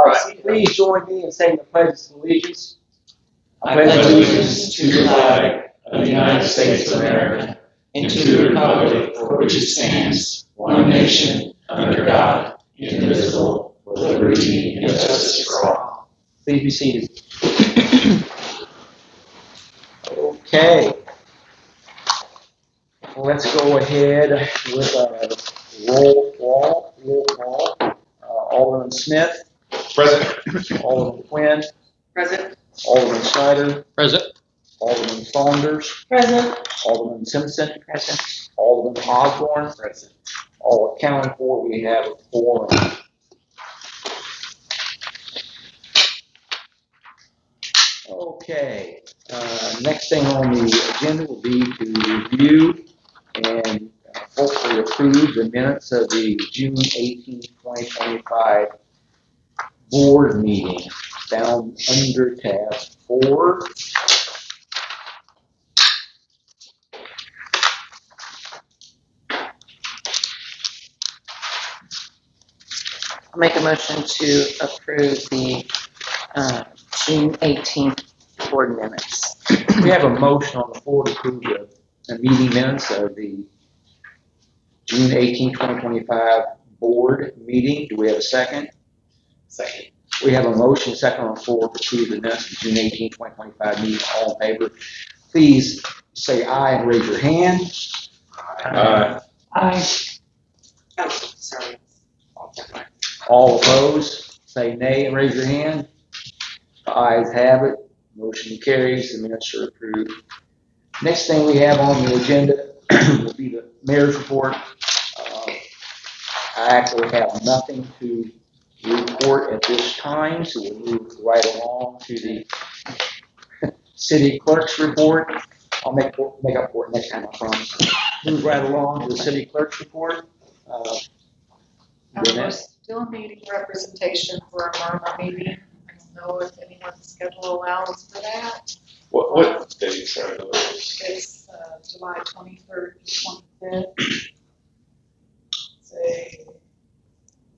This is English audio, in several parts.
right. Please join me in saying the Pledge of Allegiance. I pledge allegiance to the flag of the United States of America and to the republic for which it stands, one nation, under God, indivisible, with liberty and justice for all. Please be seated. Okay. Let's go ahead with a roll call. Alderman Smith. Present. Alderman Quinn. Present. Alderman Snyder. Present. Alderman Saunders. Present. Alderman Simpson. Present. Alderman Osborne. Present. All accounted for, we have a quorum. Okay. Next thing on the agenda will be to review and hopefully approve the minutes of the June 18, 2025 board meeting found under tab 4. I'll make a motion to approve the June 18th board minutes. We have a motion on the floor to approve the meeting minutes of the June 18, 2025 board meeting. Do we have a second? Second. We have a motion second on the floor to approve the minutes of the June 18, 2025 meeting. All in favor, please say aye and raise your hand. Aye. Aye. Oh, sorry. All opposed, say nay and raise your hand. The ayes have it. Motion carries. The minutes are approved. Next thing we have on the agenda will be the mayor's report. I actually have nothing to report at this time, so we'll move right along to the city clerk's report. I'll make up for it next time, I promise. Move right along to the city clerk's report. We're still needing representation for our Monroe meeting. I don't know if anyone's schedule allows for that. What dates are those? It's July 23rd to 25th. It's a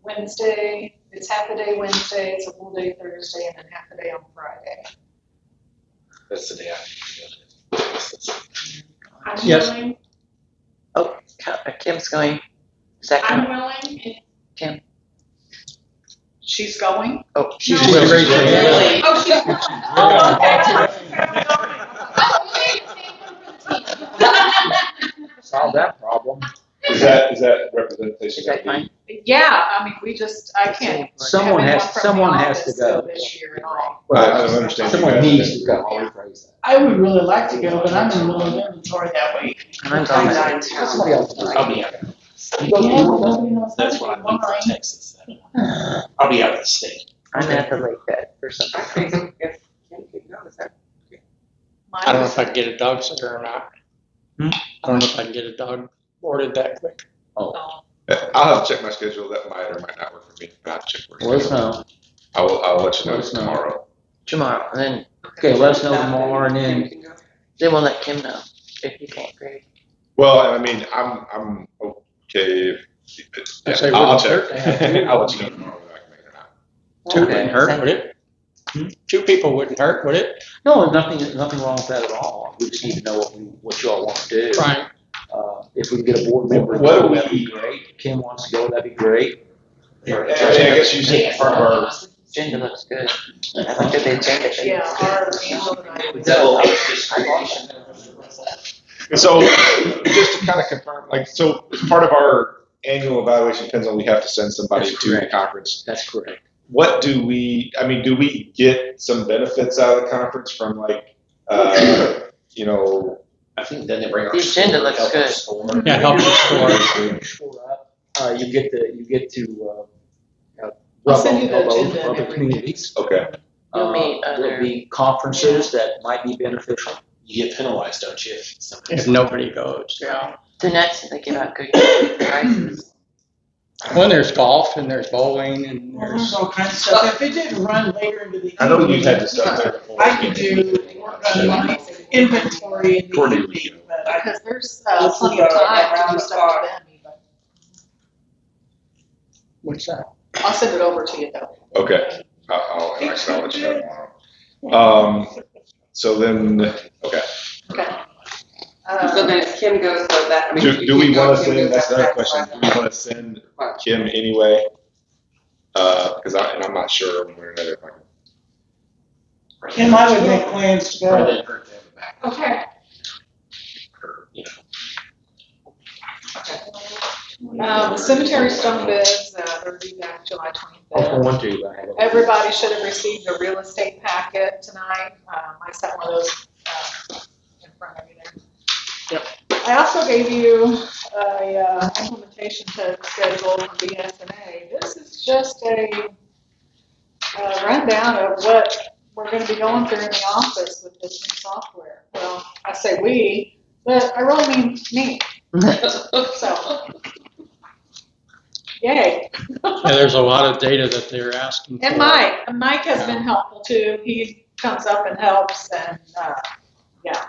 Wednesday. It's half a day Wednesday. It's a full day Thursday, and then half a day on Friday. That's the day after. I'm Yes. willing. Oh, Kim's going. Second. I'm willing. Kim. She's going. Oh, She's No. willing. Really? Oh, she's going. Oh, okay. Solve that problem. Is that representation? Is that fine? Yeah, I mean, I can't. Someone have has- anyone from the someone has to office go. this year at all. Well, I don't understand. Someone needs to go. I'll rephrase that. I would really like to go, but I'm in the middle of inventory that week. And I'm going out of Let town. somebody else do it. I'll be out. You go Yeah, do but it. nobody knows how That's to why do I leave for mine. Texas. I'll be out of the state. I'm at the lake bed for something. I don't know if I can get a dog sitter or not. I don't know if I can get a dog boarded that quick. I'll have to check my schedule. That might or might not work for me. I'll have to check my Let us schedule. know. I'll let you know Let us know. tomorrow. Tomorrow, and then Okay, let us know tomorrow, and then we'll let Kim know if you can't, great. Well, I mean, I'm okay. I say I'll wouldn't check. hurt to have you. I'll let you know tomorrow whether I can make it or not. Two Okay. wouldn't hurt, would it? Two people wouldn't hurt, would it? no, nothing wrong with that at all. We just need to know what you all want to do. Right. If we can get a board member, to What go, do that'd be we- great. If Kim wants to go, that'd be great. I guess you said part of our. Agenda looks good. I looked at the agenda. thing. Yeah, our Angela and I. So just to kind of confirm, like, so as part of our annual evaluation, depends on we have to send somebody That's to the correct. conference. That's correct. What do we get some benefits out of the conference from like, I think then they bring The agenda looks good. Yeah, help us score. Shore up. You get to I'll send you the rub agenda and other everything. communities. Okay. You'll meet There'll be conferences that might be beneficial. You get penalized, don't you? If nobody goes, yeah. The next, they give out good prizes. Well, there's golf and there's bowling and Well, there's there's, all kinds of stuff. If it didn't run later into the I know evening, you've had this stuff there before. I could do work on my inventory in the evening, but I Because there's plenty of time to do stuff with them even. what's that? I'll send it over to you though. Okay. I'll let you know tomorrow. So then, okay. Okay. So then if Kim goes, so that, I mean. Do we want to Kim send, goes, that's another that's question, fine. do we want to send Kim anyway? Because I'm not sure one way or another if I can. Kim, I would make plans to Rather go. than her to have it back. Okay. Her, you know. The cemetery stone bids, they're due back July I'll 25th. go on to, I have a- Everybody should have received a real estate packet tonight. I sent one of those in front of you there. I also gave you a implementation schedule from BSNA. This is just a rundown of what we're going to be going through in the office with this new software. Well, I say we, but I really mean me. So, yay. Yeah, there's a lot of data that they're asking for. And Mike has been helpful too. He comes up and helps and, yeah.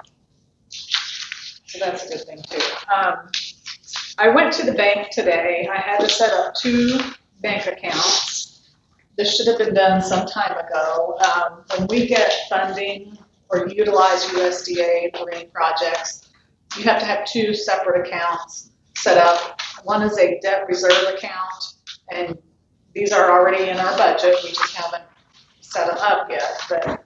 So that's a good thing too. I went to the bank today. I had to set up 2 bank accounts. This should have been done some time ago. When we get funding or utilize USDA for any projects, you have to have 2 separate accounts set up. One is a debt reserve account, and these are already in our budget. We just haven't set them up yet. But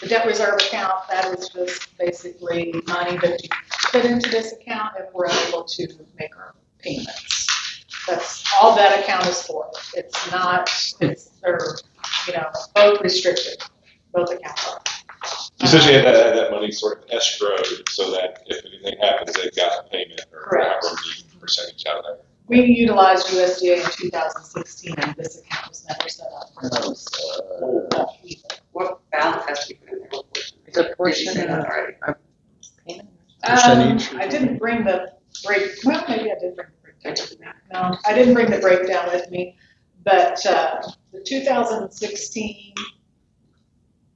the debt reserve account, that is just basically money that you put into this account if we're able to make our payments. That's all that account is for. It's not, they're, both restricted, both accounts are. You said you had that money sort of escrowed so that if anything happens, they've got a payment or Correct. however the percentage out of there. We utilized USDA in 2016, and this account was never set up for those. What balance has to be put in there? It's a portion Did you say that already? payment. Percentage. I didn't bring the well, maybe I did bring the breakdown. No, I didn't bring the breakdown with me, but the 2016,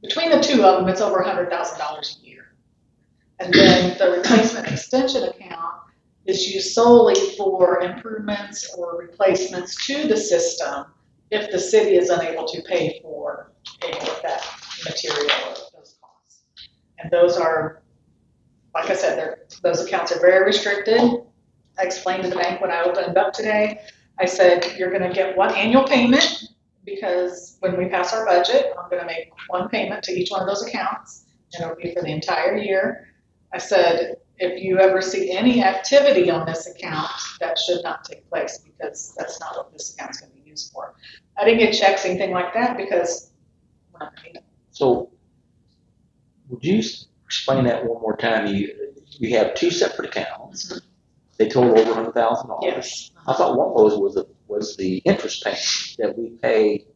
between the 2 of them, it's over $100,000 a year. And then the replacement extension account is used solely for improvements or replacements to the system if the city is unable to pay for any of that material or those costs. And those are, like I said, those accounts are very restricted. I explained to the bank when I opened up today, I said, you're gonna get 1 annual payment because when we pass our budget, I'm gonna make 1 payment to each one of those accounts, and it'll be for the entire year. I said, if you ever see any activity on this account, that should not take place because that's not what this account's gonna be used for. I didn't get checks, anything like that, because we're not gonna need it. So, would you explain that one more time? You have 2 separate accounts. Mhm. They total over $100,000. Yes. I thought one of those was the interest payment that we pay.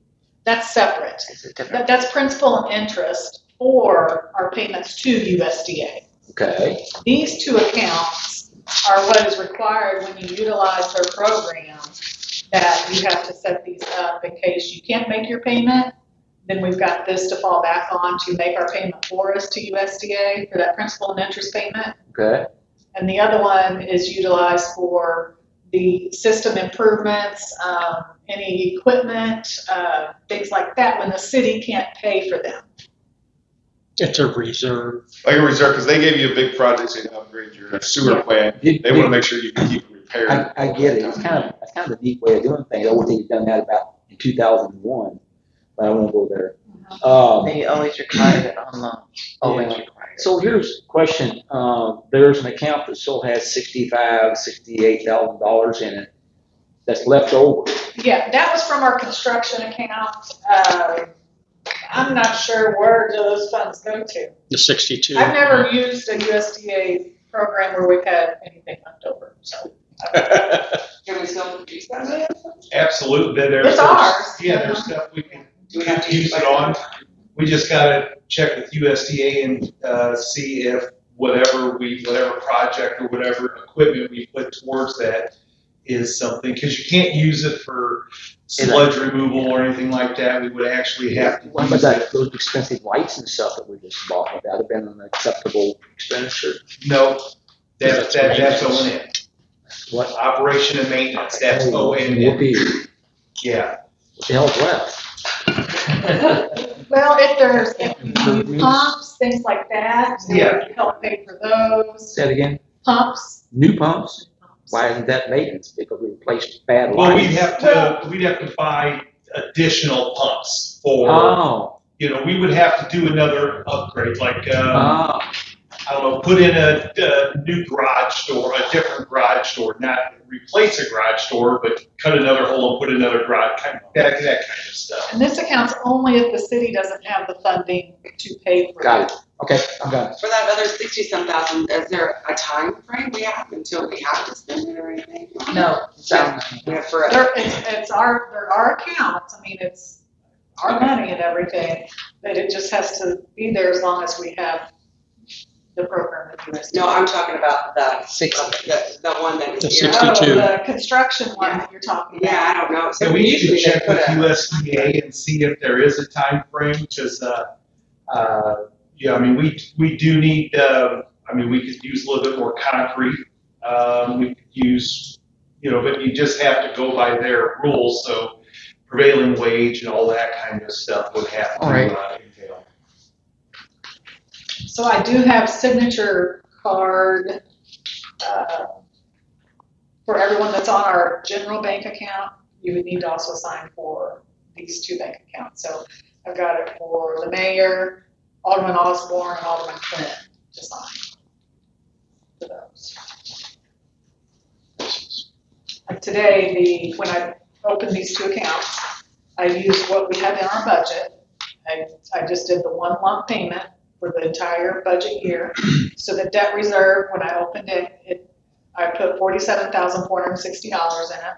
That's separate. Is it different? That's principal and interest for our payments to USDA. Okay. These 2 accounts are what is required when you utilize their program, that you have to set these up in case you can't make your payment. Then we've got this to fall back on to make our payment for us to USDA for that principal and interest payment. Okay. And the other one is utilized for the system improvements, any equipment, things like that when the city can't pay for them. It's a reserve. Like a reserve, because they gave you a big project to upgrade your sewer plant. They want to make sure you can keep it repaired. I get it. It's kind of a neat way of doing things. I would think you've done that about in 2001, but I won't go there. They always required it on the, always required. So here's a question. There's an account that still has $68,000 in it that's left over. Yeah, that was from our construction account. I'm not sure where those funds go to. The 62. I've never used a USDA program where we've had anything left over, so. Can we still use that? Absolutely, there's. It's ours. Yeah, there's stuff we can Do we have to use it on. We just gotta check with USDA and, see if whatever project or whatever equipment we put towards that is something, cause you can't use it for sludge removal or anything like that. We would actually have to What about use it. those expensive lights and stuff that we just bought? Would that have been an acceptable expenditure? No, that's O&M. What? Operation and maintenance, that's O&M. Whoopee. Yeah. What the hell's left? Well, if you do pumps, things like that, it Yeah. would help pay for those. Say it again, Pumps. new pumps? Why isn't that maintenance? Because we replaced bad Well, lines. we'd have to buy additional pumps for, Oh, we would have to do another upgrade, like, oh, I don't know, put in a new garage door, a different garage door, not replace a garage door, but cut another hole and put another garage, that kind of stuff. And this account's only if the city doesn't have the funding to pay for got it. it. Okay, I'm done. For that other 60-some thousand, is there a time frame we have until we have to spend it or anything? No, so, We have forever. They're our accounts, I mean, it's our money and everything, but it just has to be there as long as we have the program with USDA. No, I'm talking about the 60. the one that is The here. 62. Oh, the construction one that you're talking about. Yeah, I don't know. So And we need to usually they check put with a. USDA and see if there is a time frame, because, yeah, I mean, we do need, we could use a little bit more concrete. We could use, but you just have to go by their rules, so prevailing wage and all that kind of stuff would have to All right. entail. So I do have signature card, for everyone that's on our general bank account. You would need to also sign for these two bank accounts. So I've got it for the mayor, Alderman Osborne, and Alderman Clinton to sign for those. Like today, when I opened these two accounts, I used what we had in our budget. I just did the one lump payment for the entire budget year. So the debt reserve, when I opened it, I put $47,460 in it.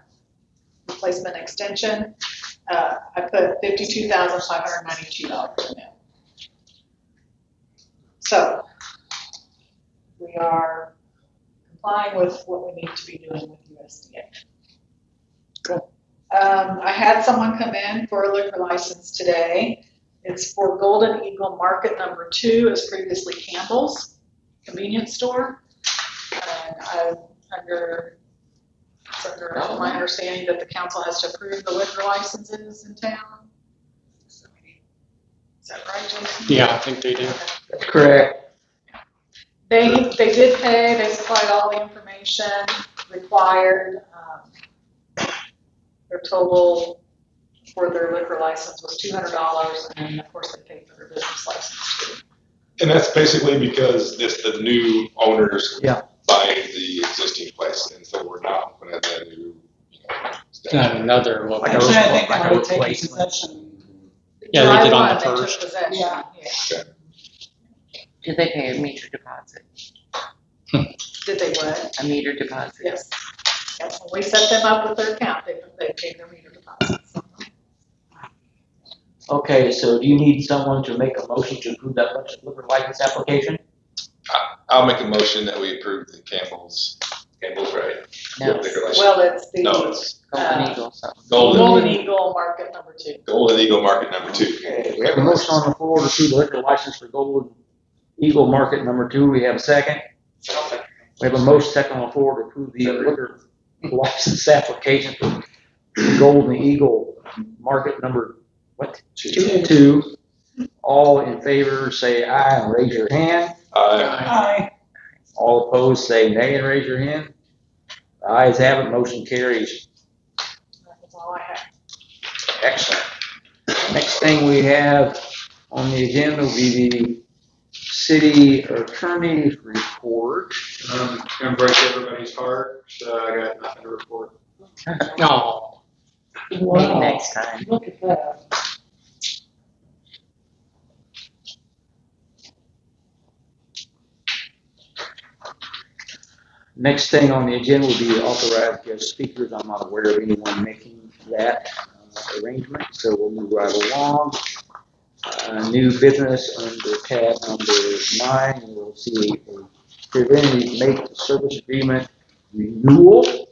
Replacement extension, I put $52,592 in it. So we are complying with what we need to be doing with USDA. Cool. I had someone come in for a liquor license today. It's for Golden Eagle Market number 2. It's previously Campbell's convenience store. And it's under my understanding that the council has to approve the liquor licenses in town. Is that right, Jason? Yeah, I think they do. That's correct. They did pay, they supplied all the information required. Their total for their liquor license was $200, and of course they paid for their business license too. And that's basically because the new owners Yeah. buying the existing place, and so we're not looking at that new. It's not another Like location. Actually, I think Like I a would take replacement. possession. Yeah, they did on the July 1, they took first. possession, Yeah. yeah. Did they pay a meter deposit? Did they what? A meter deposit? Yes. Yes, when we set them up with their account, they paid their meter deposits. Okay, so do you need someone to make a motion to approve that liquor license application? I'll make a motion that we approve the Campbell's, right? No. Liquor license. Well, it's the No, it's Golden Eagle something. Golden Eagle Market number 2. Golden Eagle Market number 2. Okay, we have a motion on the floor to approve the liquor license for Golden Eagle Market number 2. We have a second. We have a motion second on the floor to approve the liquor license application for Golden Eagle Market number, what? 2. All in favor, say aye and raise your hand. Aye. All opposed, say nay and raise your hand. The ayes have it, motion carries. That's all I have. Excellent. Next thing we have on the agenda will be the city attorney's report. Gonna break everybody's heart, so I got nothing to report. No. Maybe next time. Look at that. Next thing on the agenda will be authorized guest speakers. I'm not aware of anyone making that arrangement, so we'll move right along. New business under tab number 9, we'll see a preventive maintenance service agreement renewal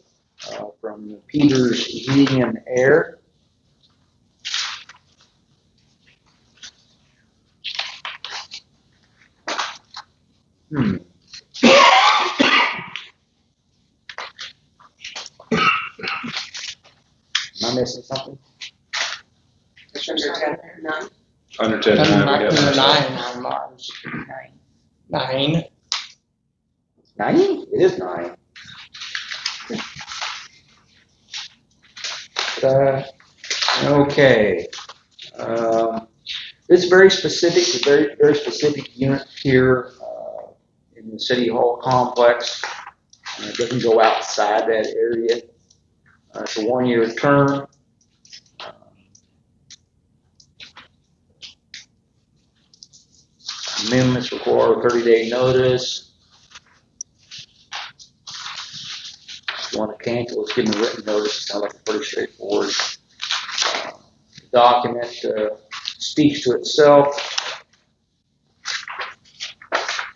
from Peters Heating and Air. Am I missing something? Under 10, 9, we have. Under 9 on Mars. 9. 9? It is 9. Okay. It's very specific, a very, very specific unit here in the City Hall complex. It doesn't go outside that area. It's a 1-year term. Amendments require a 30-day notice. If you want to cancel, let's give them a written notice. It sounds like a pretty straightforward document. Speaks to itself.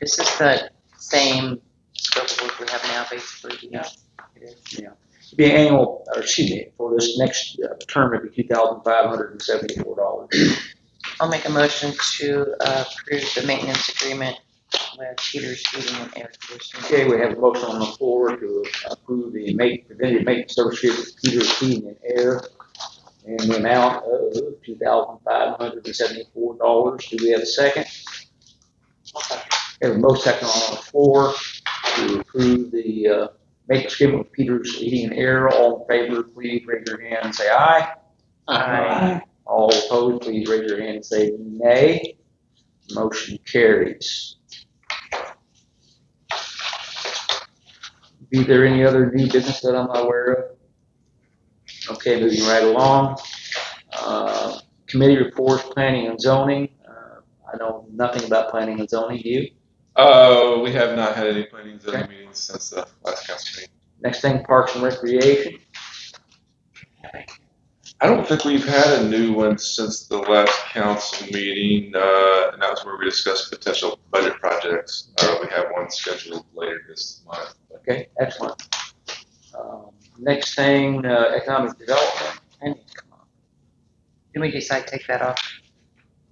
Is this the same scope of work we have now, basically? Yeah. It is. Yeah. It'd be annual, or excuse me, for this next term, it'd be $2,574. I'll make a motion to approve the maintenance agreement with Peters Heating and Air Conditioning. Okay, we have a motion on the floor to approve the preventative maintenance service with Peters Heating and Air in the amount of $2,574. Do we have a second? We have a motion second on the floor to approve the maintenance agreement with Peters Heating and Air. All in favor, please raise your hand and say aye. Aye. All opposed, please raise your hand and say nay. Motion carries. Be there any other new business that I'm not aware of? Okay, moving right along. Committee reports, planning and zoning. I know nothing about planning and zoning. Do you? We have not had any planning and zoning meetings since the last council meeting. Next thing, parks and recreation. I don't think we've had a new one since the last council meeting, and that was where we discussed potential budget projects. We have one scheduled later this month. Okay, excellent. Next thing, economic development. Did we decide to take that off?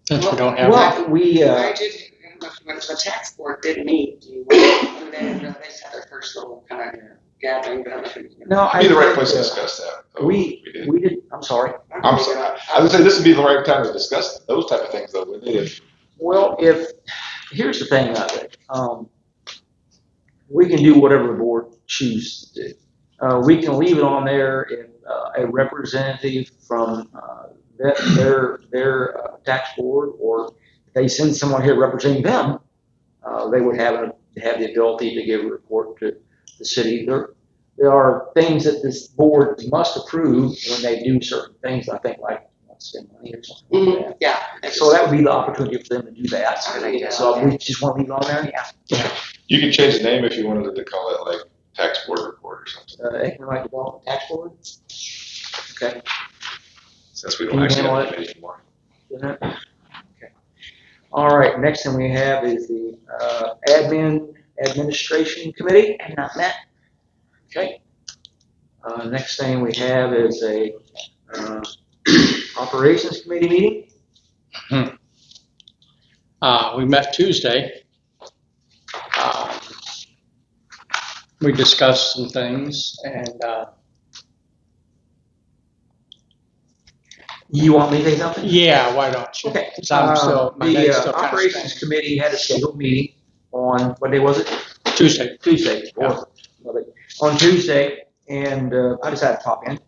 Since we don't have Well, we, I did, the tax board didn't meet, do you want to do that? They just had their first little kind of gathering, but I don't think. no, It'd be the right place to discuss that. Oh, we did, I'm sorry. I'm sorry. I would say this would be the right time to discuss those type of things, though, wouldn't it? Well, here's the thing about it. We can do whatever the board chooses to do. We can leave it on there if a representative from their tax board, or if they send someone here representing them, they would have the ability to give a report to the city. There are things that this board must approve when they do certain things, I think, like spend money or something like that. Yeah. So that would be the opportunity for them to do that. So we just want to leave it on there? Yeah. You can change the name if you wanted to call it like tax board report or something. Economic Development Tax Board? Okay. Since we Can don't you actually handle have it? it anymore. Isn't it? Okay. All right, next thing we have is the Administration Committee. And not met. Okay. Next thing we have is a Operations Committee meeting. We met Tuesday. We discussed some things, and You want me to say something? yeah, why don't you? Okay. 'Cause I'm still, my day's still The kind of Operations spinning. Committee had a scheduled meeting on, what day was it? Tuesday. Tuesday. On Tuesday, and I decided to pop in.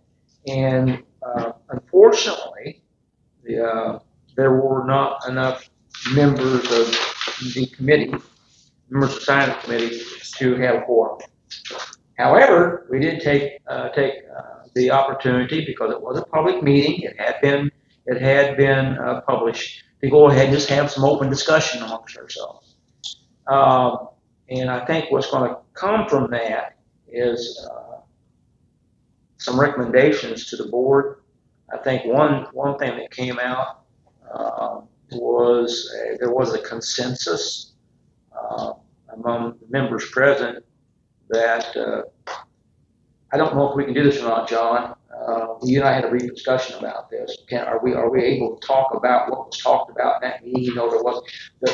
And unfortunately, there were not enough members of the committee, members assigned to the committee, to have a quorum. However, we did take the opportunity, because it was a public meeting, it had been published, to go ahead and just have some open discussion amongst ourselves. And I think what's going to come from that is some recommendations to the board. I think one thing that came out was there was a consensus among the members present that I don't know if we can do this or not, John. You and I had a brief discussion about this. Are we able to talk about what was talked about in that meeting? You know,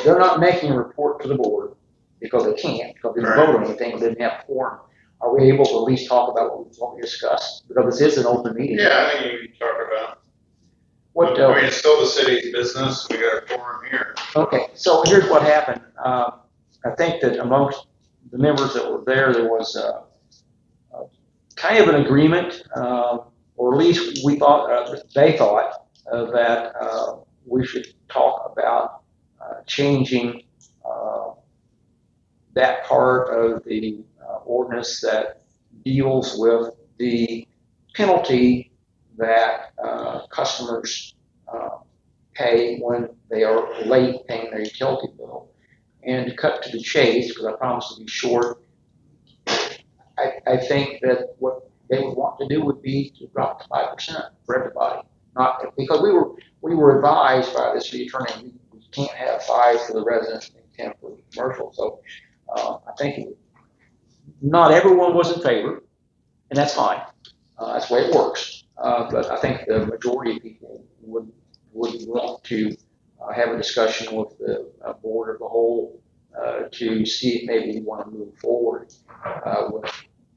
they're not making a report to the board because they can't, because they didn't vote on anything, they didn't have quorum. Are we able to at least talk about what we discussed? Because this is an open meeting. Yeah, I think you can talk about. what, I mean, it's still the city's business, we got a forum here. okay, so here's what happened. I think that amongst the members that were there, there was kind of an agreement, or at least we thought, they thought that we should talk about changing that part of the ordinance that deals with the penalty that customers pay when they are late paying their utility bill. And to cut to the chase, because I promised to be short, I think that what they would want to do would be to drop to 5% for everybody. Not because we were advised by the city attorney we can't have 5 for the residents and 10 for the commercial. So I think not everyone was in favor, and that's fine. That's the way it works. But I think the majority of people would want to have a discussion with the board of the whole to see if maybe we want to move forward with,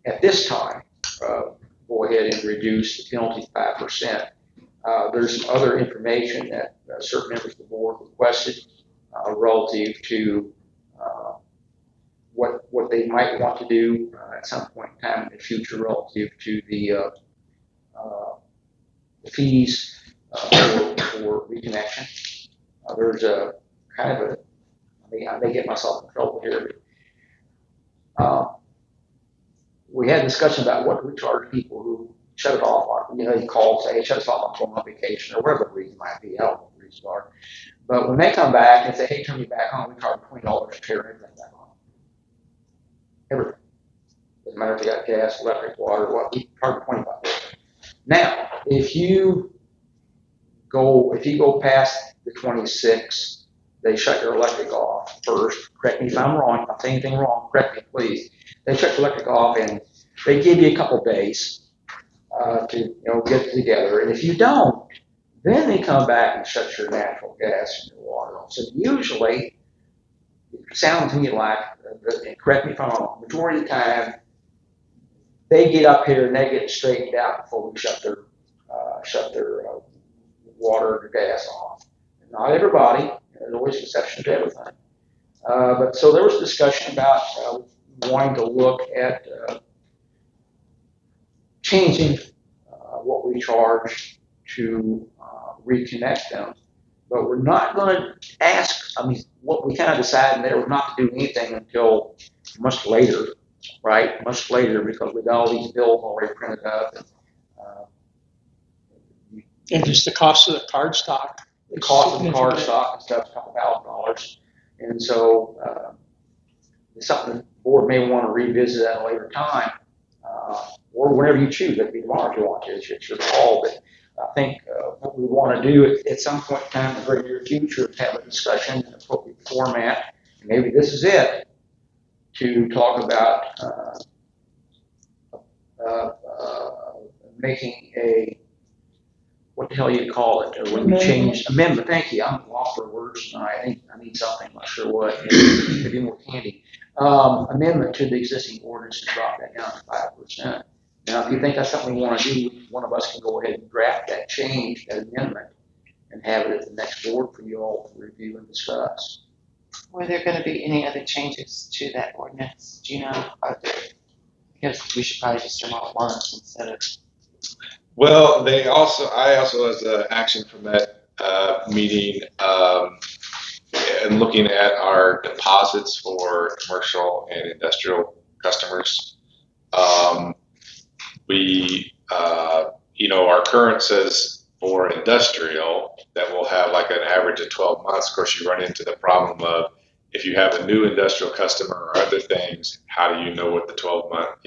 at this time, go ahead and reduce the penalty to 5%. There's some other information that certain members of the board requested relative to what they might want to do at some point in time in the future relative to the fees for reconnection. There's a kind of a, I may get myself in trouble here, but we had a discussion about what we charge people who shut it off. You know, you call and say, hey, shut us off, I'm going on vacation, or whatever the reason might be. I don't know what the reasons are. But when they come back and say, hey, turn me back on, we charge $20 to turn everything back on. Everything. Doesn't matter if you got gas, electric, water, what, we charge $25. Now, if you go past the 26, they shut your electric off first. Correct me if I'm wrong. If I'm saying anything wrong, correct me, please. They shut your electric off and they give you a couple days to get it together. And if you don't, then they come back and shut your natural gas and your water off. So usually, it sounds to me like, and correct me if I'm wrong, majority of the time, they get up here and they get straightened out before we shut their water or gas off. Not everybody. There's always an exception to everything. But so there was discussion about wanting to look at changing what we charge to reconnect them. But we're not going to ask, what we kind of decided there was not to do anything until much later, right? Much later, because we got all these bills already printed up. And just the cost of the card stock. The cost of the card stock and stuff, a couple $1,000. And so it's something the board may want to revisit at a later time, or whenever you choose. It could be tomorrow if you want to. It's your call. But I think what we want to do at some point in time in the very near future is have a discussion in an appropriate format. And maybe this is it, to talk about making a, what the hell you call it, when you change, amendment, thank you, I'm lost for words tonight, I need something, I'm not sure what, maybe more candy. Amendment to the existing ordinance to drop that down to 5%. Now, if you think that's something we want to do, one of us can go ahead and draft that change, that amendment, and have it at the next board for you all to review and discuss. Were there going to be any other changes to that ordinance? Do you know? Because we should probably just do them all at once instead of. Well, I also, as an action from that meeting, and looking at our deposits for commercial and industrial customers, our current says for industrial that we'll have like an average of 12 months. Of course, you run into the problem of if you have a new industrial customer or other things, how do you know what the 12-month,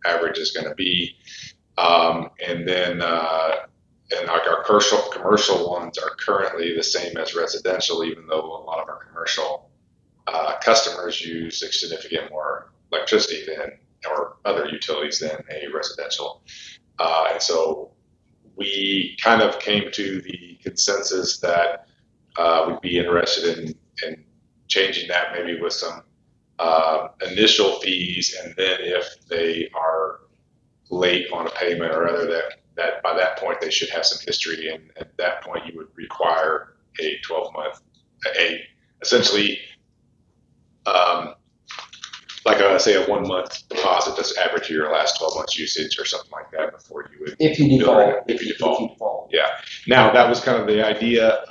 average is going to be? And then our commercial ones are currently the same as residential, even though a lot of our commercial customers use significant more electricity than or other utilities than a residential. And so we kind of came to the consensus that we'd be interested in changing that, maybe with some initial fees, and then if they are late on a payment or other, that that by that point they should have some history, and at that point you would require a 12-month, essentially like say a 1 month deposit that's average to your last 12 months usage or something like that before you would. If you bill it. default. If you default. Yeah. Now that was kind of the idea.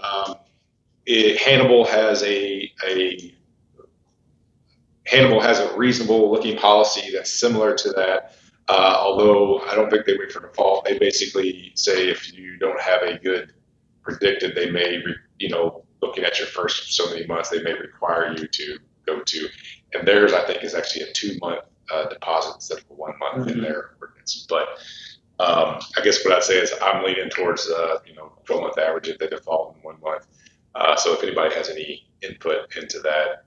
Hannibal has a reasonable looking policy that's similar to that. Although I don't think they wait for default. They basically say if you don't have a good predicted, they may, looking at your first so many months, they may require you to go to. And theirs, I think, is actually a 2-month deposit instead of a 1 month in their ordinance. But I guess what I'd say is I'm leaning towards 12-month average if they default in 1 month. So if anybody has any input into that,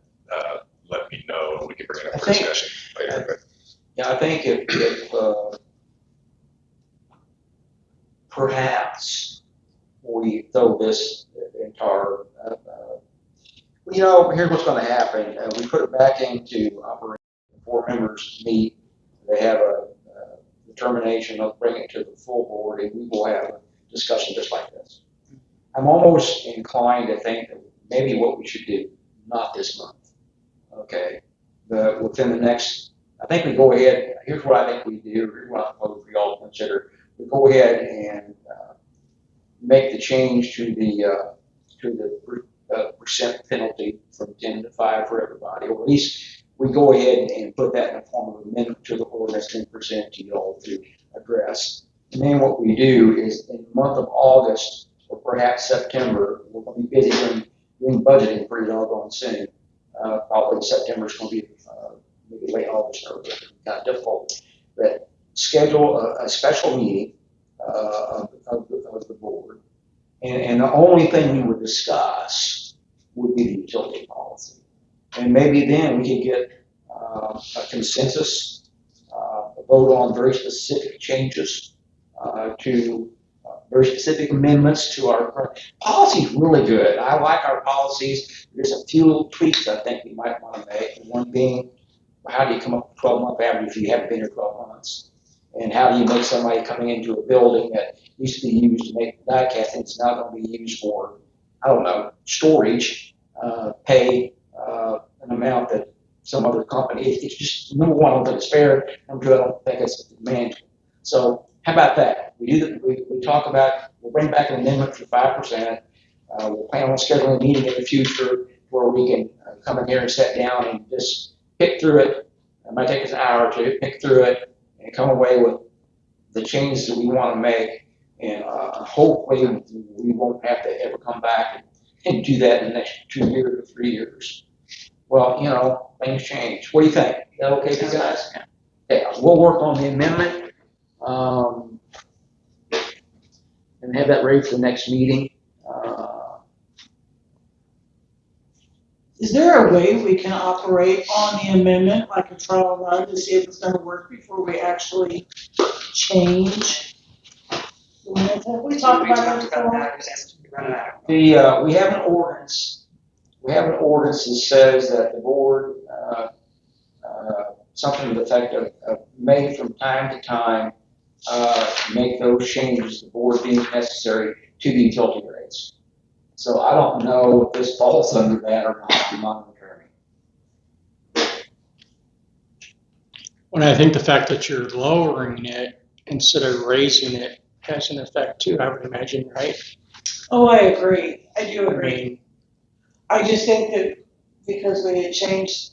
let me know. We can bring it up for discussion later. But. Yeah, I think if perhaps we throw this entire, here's what's going to happen. We put it back into operation. 4 members meet. They have a determination. They'll bring it to the full board, and we will have a discussion just like this. I'm almost inclined to think that maybe what we should do, not this month, okay, but within the next. I think we go ahead. Here's what I think we do. Here's what I propose for y'all to consider. We go ahead and make the change to the percent penalty from 10 to 5 for everybody, or at least we go ahead and put that in the form of amendment to the ordinance and present to y'all to address. And then what we do is in the month of August or perhaps September, we're going to be busy doing budgeting pretty doggone soon. Probably September is going to be maybe late August or kind of difficult. But schedule a special meeting of the board, and the only thing we would discuss would be the utility policy, and maybe then we could get a consensus, a vote on very specific changes to very specific amendments to our policy. Is really good. I like our policies. There's a few little tweaks I think we might want to make. One being, how do you come up with 12-month average if you haven't been here 12 months? And how do you make somebody coming into a building that used to be used to make die casting, it's now going to be used for, I don't know, storage, pay an amount that some other company, it's just, number one, I don't think it's fair. Number two, I don't think it's manageable. So how about that? We talk about, we'll bring back an amendment for 5%. We'll plan on scheduling a meeting in the future where we can come in here and sit down and just pick through it. It might take us an hour or two, pick through it, and come away with the changes that we want to make. And hopefully we won't have to ever come back and do that in the next 2 years or 3 years. Well, things change. What do you think? Is that okay with you guys? Yeah, we'll work on the amendment and have that ready for the next meeting. Is there a way we can operate on the amendment, like a trial run, to see if it's gonna work before we actually change? We talked about that before. We have an ordinance. We have an ordinance that says that the board, something to the effect of may from time to time make those changes the board deems necessary to the utility rates. So I don't know if this falls under that or not. I'm not an attorney. Well, I think the fact that you're lowering it instead of raising it has an effect too, I would imagine, right? Oh, I agree. I do I agree. mean, I just think that because we had changed,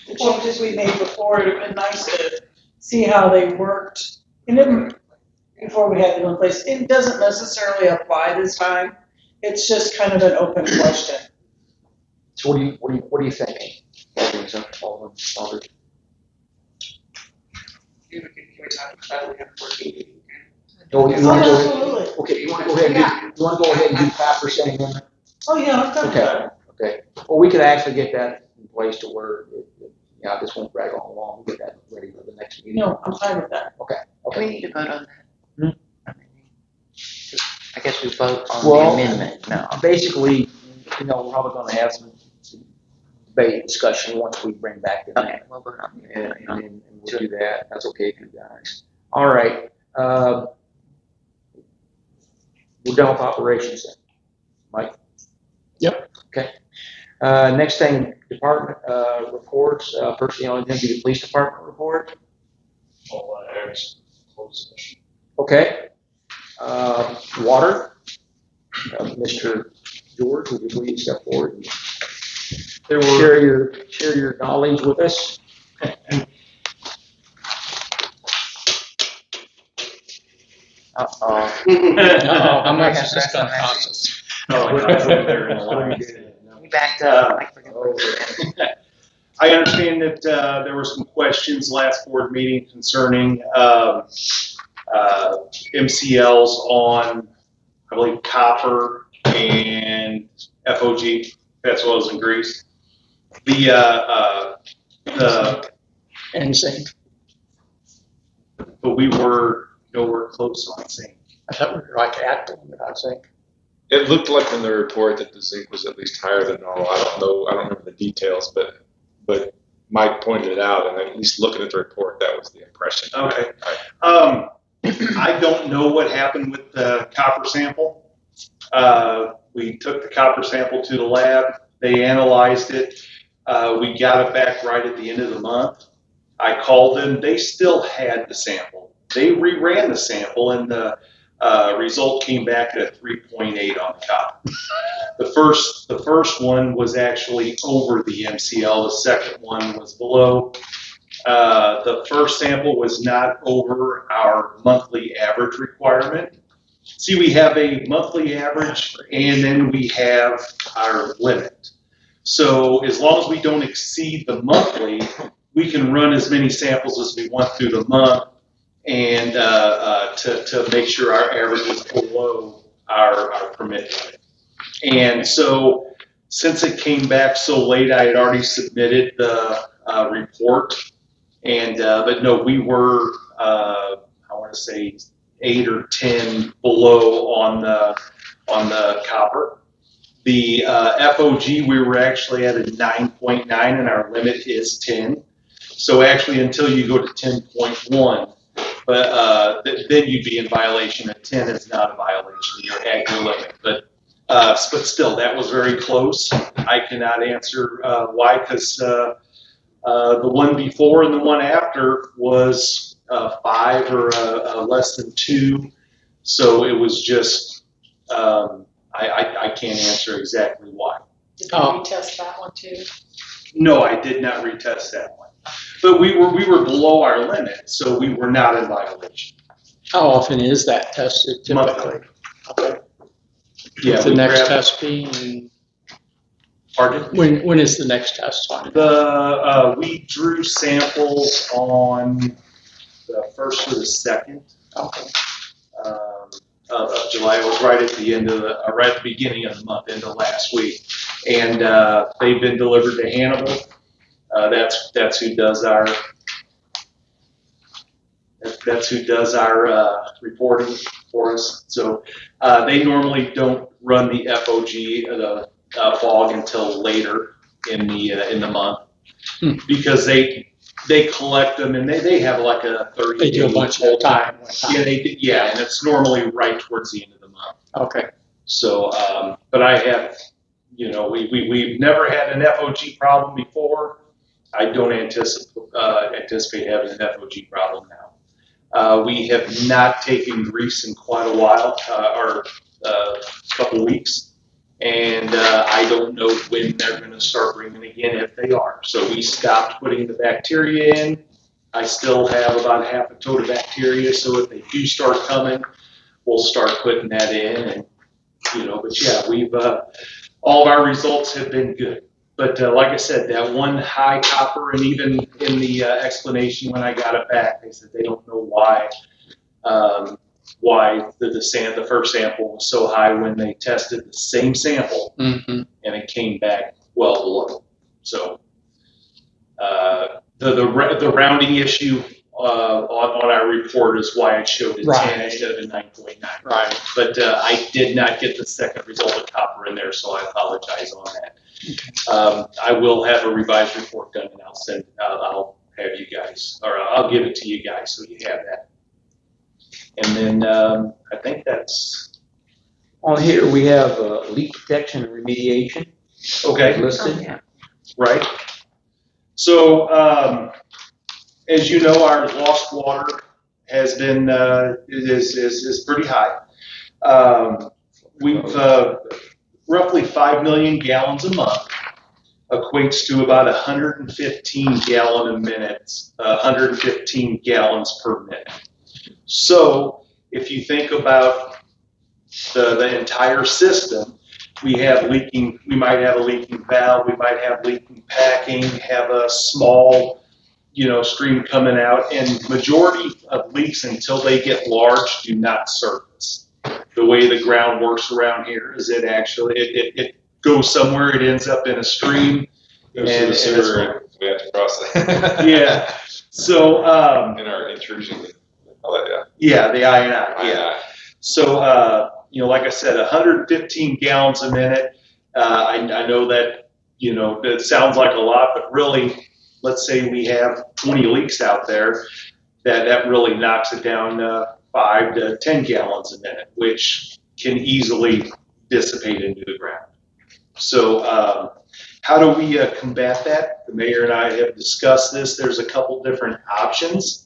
the changes we made before, it would have been nice to see how they worked. And then before we had them in place, it doesn't necessarily apply this time. It's just kind of an open question. So what are you thinking? Can we talk about it before we Absolutely. Okay, you want to go ahead and do 5% amendment? Oh, yeah, I've done that. Okay. Well, we could actually get that in place to where this won't drag on long. We'll get that ready for the next meeting. No, I'm fine with that. Okay. Do we need to vote on that? Hmm? I guess we vote on Well, the amendment now. Basically, we're probably going to have some debate discussion once we bring back the Okay, we'll vote on the and, and, amendment. and we'll do that. That's okay with you guys. All right. All right. We'll work on the amendment. And we'll do that. That's okay with you guys. All right. Basically, we're going to have some debate discussion once we bring back the amendment. And we'll do that. That's okay with you guys. All right. we're done with operations then. Mike? Yep. Okay. Next thing, department reports. First thing on the agenda, the police department report. Okay. Water. Mr. George, would you please step forward and share your knowledge with us? Uh-oh. How much is this gonna cost us? We backed up. Like we're gonna- I understand that there were some questions last board meeting concerning MCLs on, I believe, copper and FOG, fats, oils, and grease. But we were nowhere close on zinc. I thought we were like at the limit, I think. It looked like in the report that the zinc was at least higher than normal. I don't know. I don't remember the details, but Mike pointed it out, and at least looking at the report, that was the impression. Okay. I don't know what happened with the copper sample. We took the copper sample to the lab. They analyzed it. We got it back right at the end of the month. I called them. They still had the sample. They reran the sample, and the result came back at a 3.8 on the copper. The first one was actually over the MCL. The second one was below. The first sample was not over our monthly average requirement. See, we have a monthly average, and then we have our limit. So as long as we don't exceed the monthly, we can run as many samples as we want through the month, and to make sure our average is below our permit limit. And so since it came back so late, I had already submitted the report. And but no, we were I want to say 8 or 10 below on the copper. The FOG, we were actually at a 9.9, and our limit is 10. So actually, until you go to 10.1, but then you'd be in violation. At 10 is not a violation; you're at your limit. But still, that was very close. I cannot answer why, because the one before and the one after was 5 or less than 2. So it was just, I can't answer exactly why. Did you retest that one too? No, I did not retest that one. But we were below our limit, so we were not in violation. How often is that tested typically? Monthly. Okay. Yeah, The we next grabbed- test being, Pardon? when is the next test on? We drew samples on the 1st or the 2nd. Okay. Of July. It was right at the end of right at the beginning of the month, end of last week, and they've been delivered to Hannibal. That's who does our reporting for us. So they normally don't run the FOG, the fog, until later in the month because they collect them, and they have like a 30. They do a bunch at a time. Yeah, and it's normally right towards the end of the month. Okay. So, but I have, we've never had an FOG problem before. I don't anticipate having an FOG problem now. We have not taken grease in quite a while, or a couple weeks, and I don't know when they're going to start bringing again, if they are. So we stopped putting the bacteria in. I still have about half a tote of bacteria, so if they do start coming, we'll start putting that in, and but yeah, we've all of our results have been good. But like I said, that one high copper, and even in the explanation when I got it back, they said they don't know why the first sample was so high when they tested the same sample, and it came back well below. So the rounding issue on our report is why it showed a 10 instead of a 9.9. Right. But I did not get the second result of copper in there, so I apologize on that. Okay. I will have a revised report done, and I'll have you guys, or I'll give it to you guys so you have that. And then I think that's On here, we have leak detection and remediation Okay, Oh, listed. yeah. right. So, as you know, our lost water has been, is pretty high. We've, roughly 5 million gallons a month equates to about 115 gallon a minute, 115 gallons per minute. So if you think about the entire system, we might have a leaking valve, we might have leaking packing, have a small, stream coming out, and majority of leaks until they get large do not surface. The way the ground works around here is it goes somewhere, it ends up in a stream. Goes to the sewer, and we have to cross that. Yeah. So, In our intrusion, all that, yeah. yeah, the INI, yeah. So, like I said, 115 gallons a minute. I know that, that sounds like a lot, but really, let's say we have 20 leaks out there, that really knocks it down 5 to 10 gallons a minute, which can easily dissipate into the ground. So, how do we combat that? The mayor and I have discussed this. There's a couple different options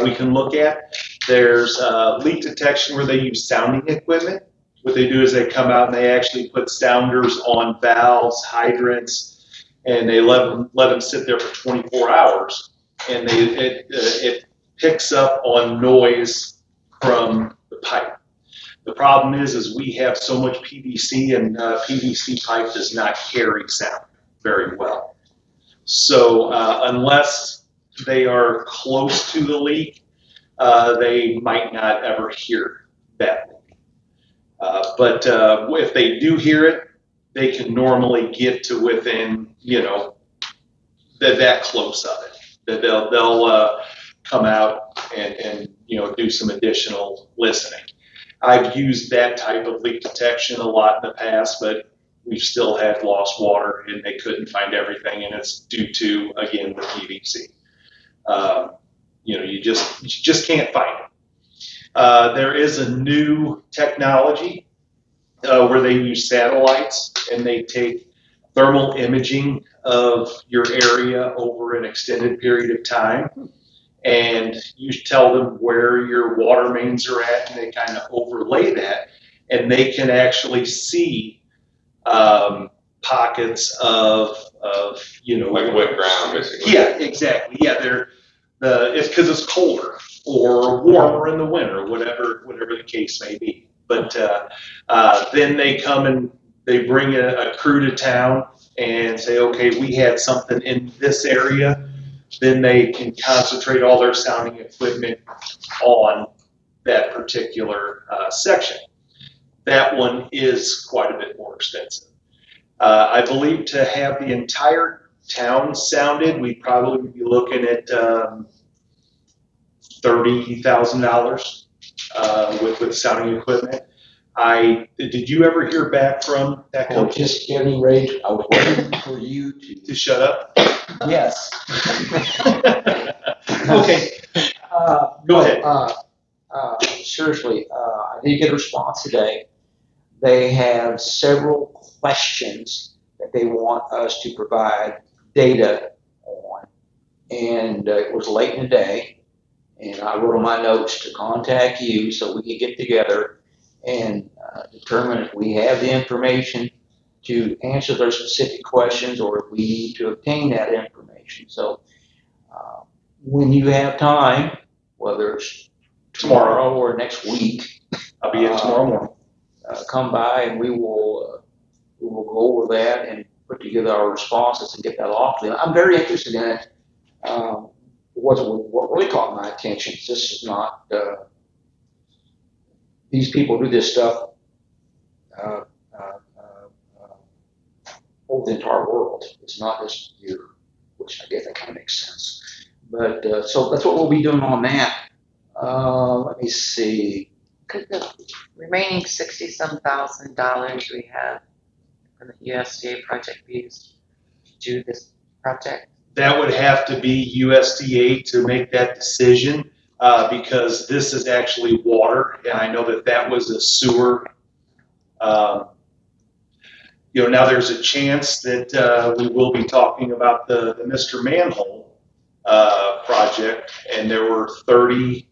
we can look at. There's leak detection where they use sounding equipment. What they do is they come out and they actually put sounders on valves, hydrants, and they let them sit there for 24 hours, and it picks up on noise from the pipe. The problem is we have so much PVC, and PVC pipe does not carry sound very well. So unless they are close to the leak, they might not ever hear that leak. But if they do hear it, they can normally get to within, that close of it. That they'll come out and do some additional listening. I've used that type of leak detection a lot in the past, but we've still had lost water and they couldn't find everything, and it's due to, again, the PVC. You just can't find it. There is a new technology where they use satellites and they take thermal imaging of your area over an extended period of time. And you tell them where your water mains are at, and they kind of overlay that, and they can actually see pockets of Like wet ground, basically. Yeah, exactly. Yeah, it's because it's colder or warmer in the winter, whatever the case may be. But then they come and they bring a crew to town and say, okay, we had something in this area. Then they can concentrate all their sounding equipment on that particular section. That one is quite a bit more expensive. I believe to have the entire town sounded, we'd probably be looking at $30,000 with sounding equipment. Did you ever hear back from that Oh, company? just getting ready. I was waiting for you To shut up? Yes. Okay, go ahead. Seriously, I did get a response today. They have several questions that they want us to provide data on. And it was late in the day, and I wrote on my notes to contact you so we could get together and determine if we have the information to answer their specific questions or if we need to obtain that information. So when you have time, whether it's tomorrow or next week, I'll be in tomorrow morning. come by and we will go over that and put together our responses and get that off to them. I'm very interested in it. What really caught my attention is this is not, these people do this stuff over the entire world. It's not just here, which I guess that kind of makes sense. But so that's what we'll be doing on that. Let me see. Could the remaining $60-some thousand we have from the USDA project be used to do this project? That would have to be USDA to make that decision because this is actually water, and I know that was a sewer Now there's a chance that we will be talking about the Mr. Manhole project, and there were 30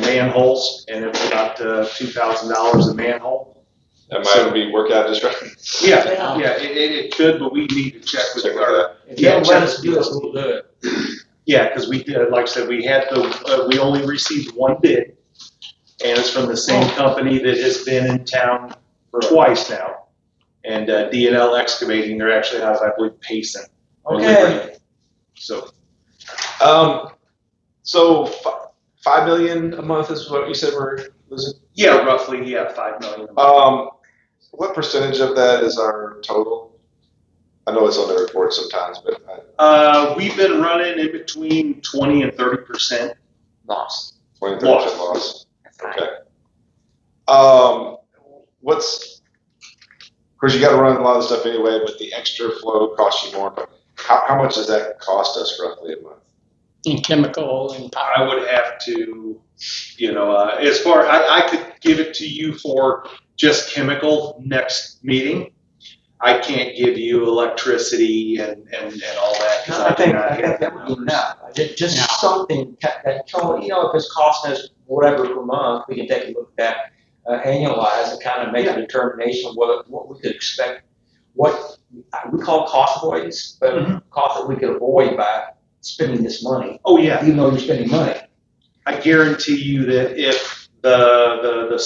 manholes, and it was about $2,000 a manhole. That might be work out just right. Yeah, it could, but we need to check with Check with our. that. If they'll let us do it, we'll do it. Yeah, because we did, like I said, we only received one bid, and it's from the same company that has been in town twice now. And D&L Excavating, they're actually out of, I believe, Payson or Liberty. So, So 5 million a month is what you said we're losing? yeah, roughly, yeah, 5 million. What percentage of that is our total? I know it's on the report sometimes, but We've been running in between 20 and 30%. Lost. 20-30% loss. That's fine. Okay. Of course, you got to run a lot of stuff anyway, but the extra flow costs you more. But how much does that cost us roughly a month? In chemical and power. I would have to, as far, I could give it to you for just chemical next meeting. I can't give you electricity and all that. No, I think that would be enough. Just something that told, if it's costing us whatever per month, we can take a look at that, annualize and kind of make a determination of what we could expect, what we call cost avoidance, but cost that we could avoid by spending this money. Oh yeah. Even though you're spending money. I guarantee you that if the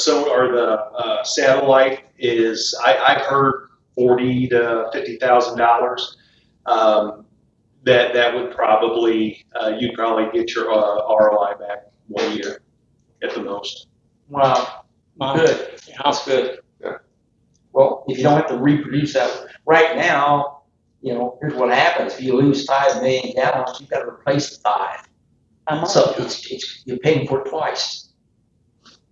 satellite is, I've heard $40,000 to $50,000, that would probably, you'd probably get your ROI back 1 year at the most. Wow. Good. That's good. Yeah. Well, if you don't have to reproduce that right now, here's what happens. If you lose 5 million gallons, you've got to replace the 5. So you're paying for it twice.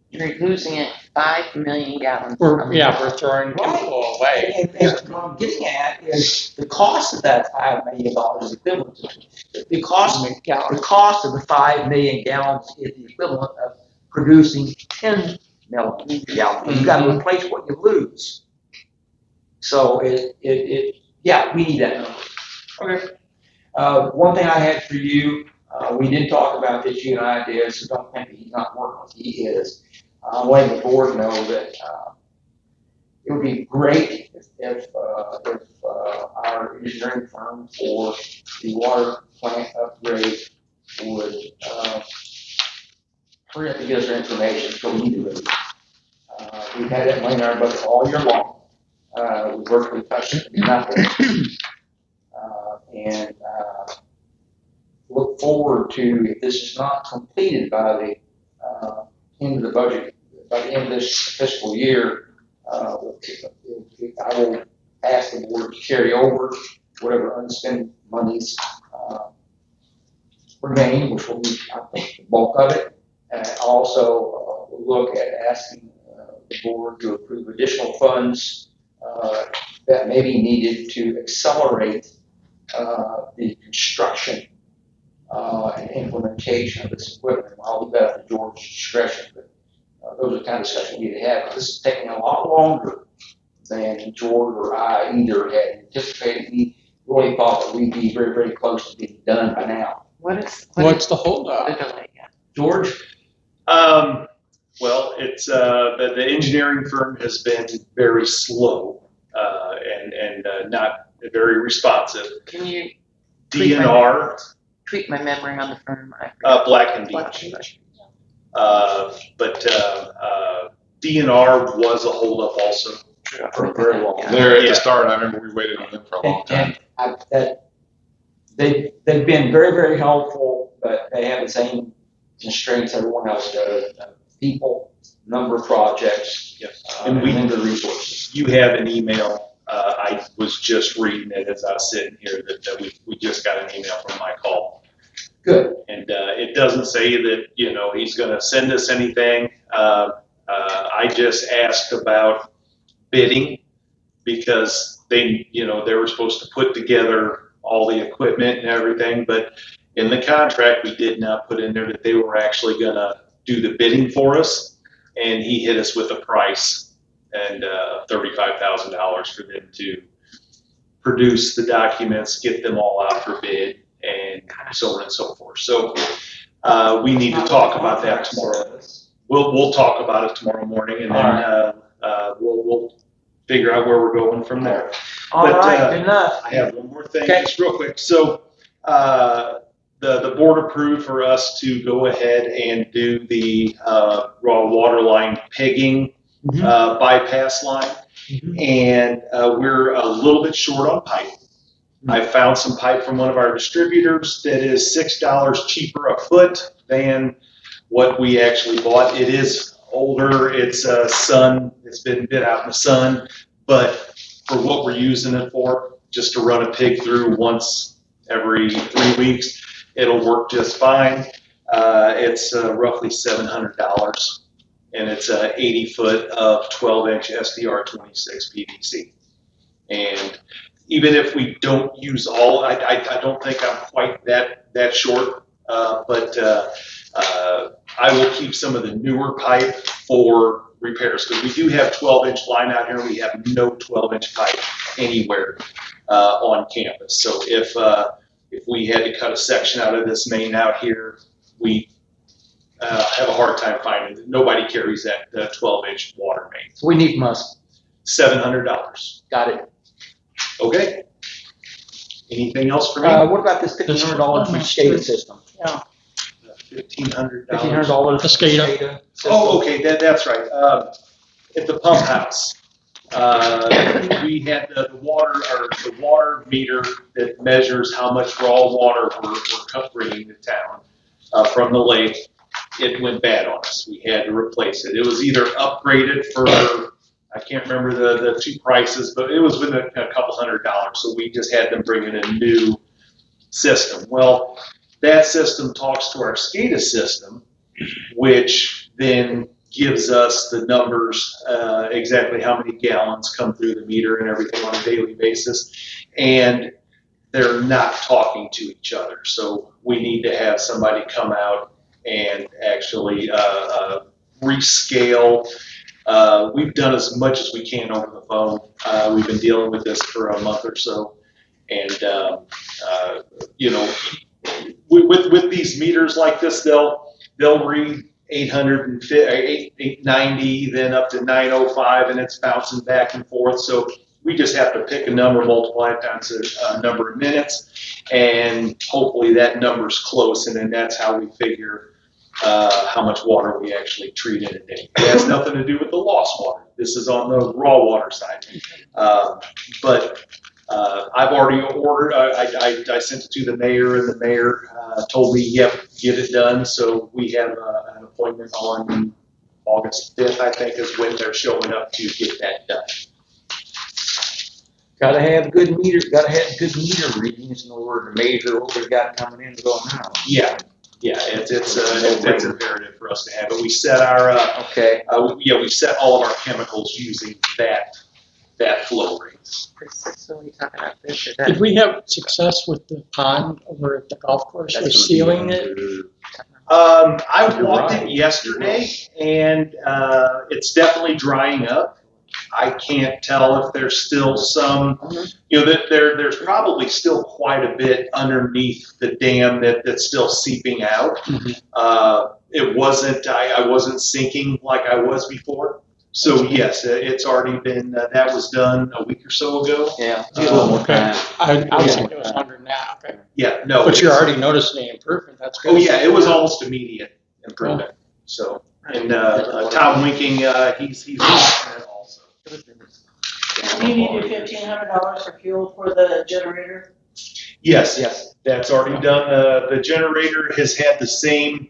You're losing it 5 million gallons. We're throwing chemical away. And what I'm getting at is the cost of that $5 million is equivalent to the cost of the 5 million gallons is the equivalent of producing 10 million gallons. You got to replace what you lose. So yeah, we need that number. Okay. One thing I had for you, we did talk about this, you and I did, so don't think he's not working with you. He is. Letting the board know that it would be great if our engineering firm for the water plant upgrade would hurry up and get us our information so we do it. We've had that money in our budget all year long. We've worked with customers, nothing. And look forward to, if this is not completed by the end of the budget, by the end of this fiscal year, I will ask the board to carry over whatever unspent monies remain, which will be, I think, the bulk of it. And also look at asking the board to approve additional funds that may be needed to accelerate the construction and implementation of this equipment. I'll leave that up to George's discretion, but those are the kind of discussions we need to have. This is taking a lot longer than George or I either had anticipated. We really thought that we'd be very, very close to being done by now. What's the holdup? The delay, yeah. George? Well, it's the engineering firm has been very slow and not very responsive. Can you DNR, tweak my memory on the firm? Black and Beach. But DNR was a holdup also for very long. There at the start, I remember we waited on them for a long time. And they've been very, very helpful, but they have the same constraints everyone else does. People, number of projects, and limited resources. You have an email. I was just reading it as I was sitting here that we just got an email from Mike Hall. Good. And it doesn't say that he's going to send us anything. I just asked about bidding because they were supposed to put together all the equipment and everything, but in the contract we did not put in there that they were actually going to do the bidding for us, and he hit us with a price and $35,000 for them to produce the documents, get them all out for bid, and so on and so forth. So we need to talk about that tomorrow. We'll talk about it tomorrow morning, and then we'll figure out where we're going from there. All right, good enough. I have one more thing, Okay. just real quick. So the board approved for us to go ahead and do the raw water line pegging bypass line, and we're a little bit short on pipe. I found some pipe from one of our distributors that is $6 cheaper a foot than what we actually bought. It is older, it's it's been bit out in the sun, but for what we're using it for, just to run a pig through once every 3 weeks, it'll work just fine. It's roughly $700, and it's 80 foot of 12-inch SDR 26 PVC. And even if we don't use all, I don't think I'm quite that short, but I will keep some of the newer pipe for repairs, because we do have 12-inch line out here. We have no 12-inch pipe anywhere on campus. So if we had to cut a section out of this main out here, we have a hard time finding it. Nobody carries that 12-inch water main. So we need must. $700. Got it. Okay. Anything else for me? What about this $1,500 for SCADA system? Yeah. $1,500. $1,500 The SCADA. Oh, okay, that's right. At the pump house, we had the water meter that measures how much raw water we're bringing to town from the lake. It went bad on us. We had to replace it. It was either upgraded for, I can't remember the two prices, but it was within a couple $100. So we just had them bring in a new system. Well, that system talks to our SCADA system, which then gives us the numbers, exactly how many gallons come through the meter and everything on a daily basis. And they're not talking to each other. So we need to have somebody come out and actually rescale. We've done as much as we can over the phone. We've been dealing with this for a month or so. And, with these meters like this, they'll read 890, then up to 905, and it's bouncing back and forth. So we just have to pick a number, multiply it times a number of minutes, and hopefully that number's close, and then that's how we figure how much water we actually treat in a day. It has nothing to do with the lost water. This is on the raw water side. But I've already ordered, I sent it to the mayor, and the mayor told me, yep, get it done. So we have an appointment on August 5th, I think, is when they're showing up to get that done. Gotta have good meter readings in order to measure what we've got coming in and going out. Yeah, it's imperative for us to have it. We set our, we set all of our chemicals using that flow rate. So we talking about this or Did that? we have success with the pond over at the golf course with sealing it? I walked it yesterday, and it's definitely drying up. I can't tell if there's still some, there's probably still quite a bit underneath the dam that's still seeping out. It wasn't, I wasn't sinking like I was before. So yes, it's already been, that was done a week or so ago. Yeah. A little more time. I was thinking it was under now. Okay. Yeah, no. But you're already noticing the improvement. That's good. Oh yeah, it was almost immediate improvement. So, and Tom Winking, he's watching it also. You needed $1,500 for fuel for the generator? Yes, that's already done. The generator has had the same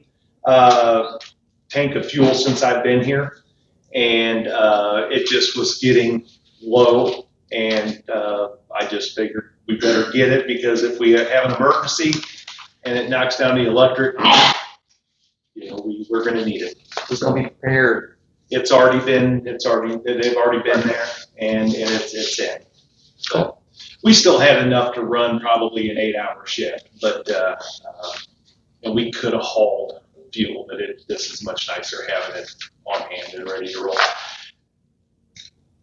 tank of fuel since I've been here, and it just was getting low, and I just figured we better get it, because if we have an emergency and it knocks down the electric, we're going to need it. It's gonna be prepared. They've already been there, and it's in. So we still had enough to run probably an 8-hour shift, but and we could have hauled fuel, but this is much nicer having it on hand and ready to roll.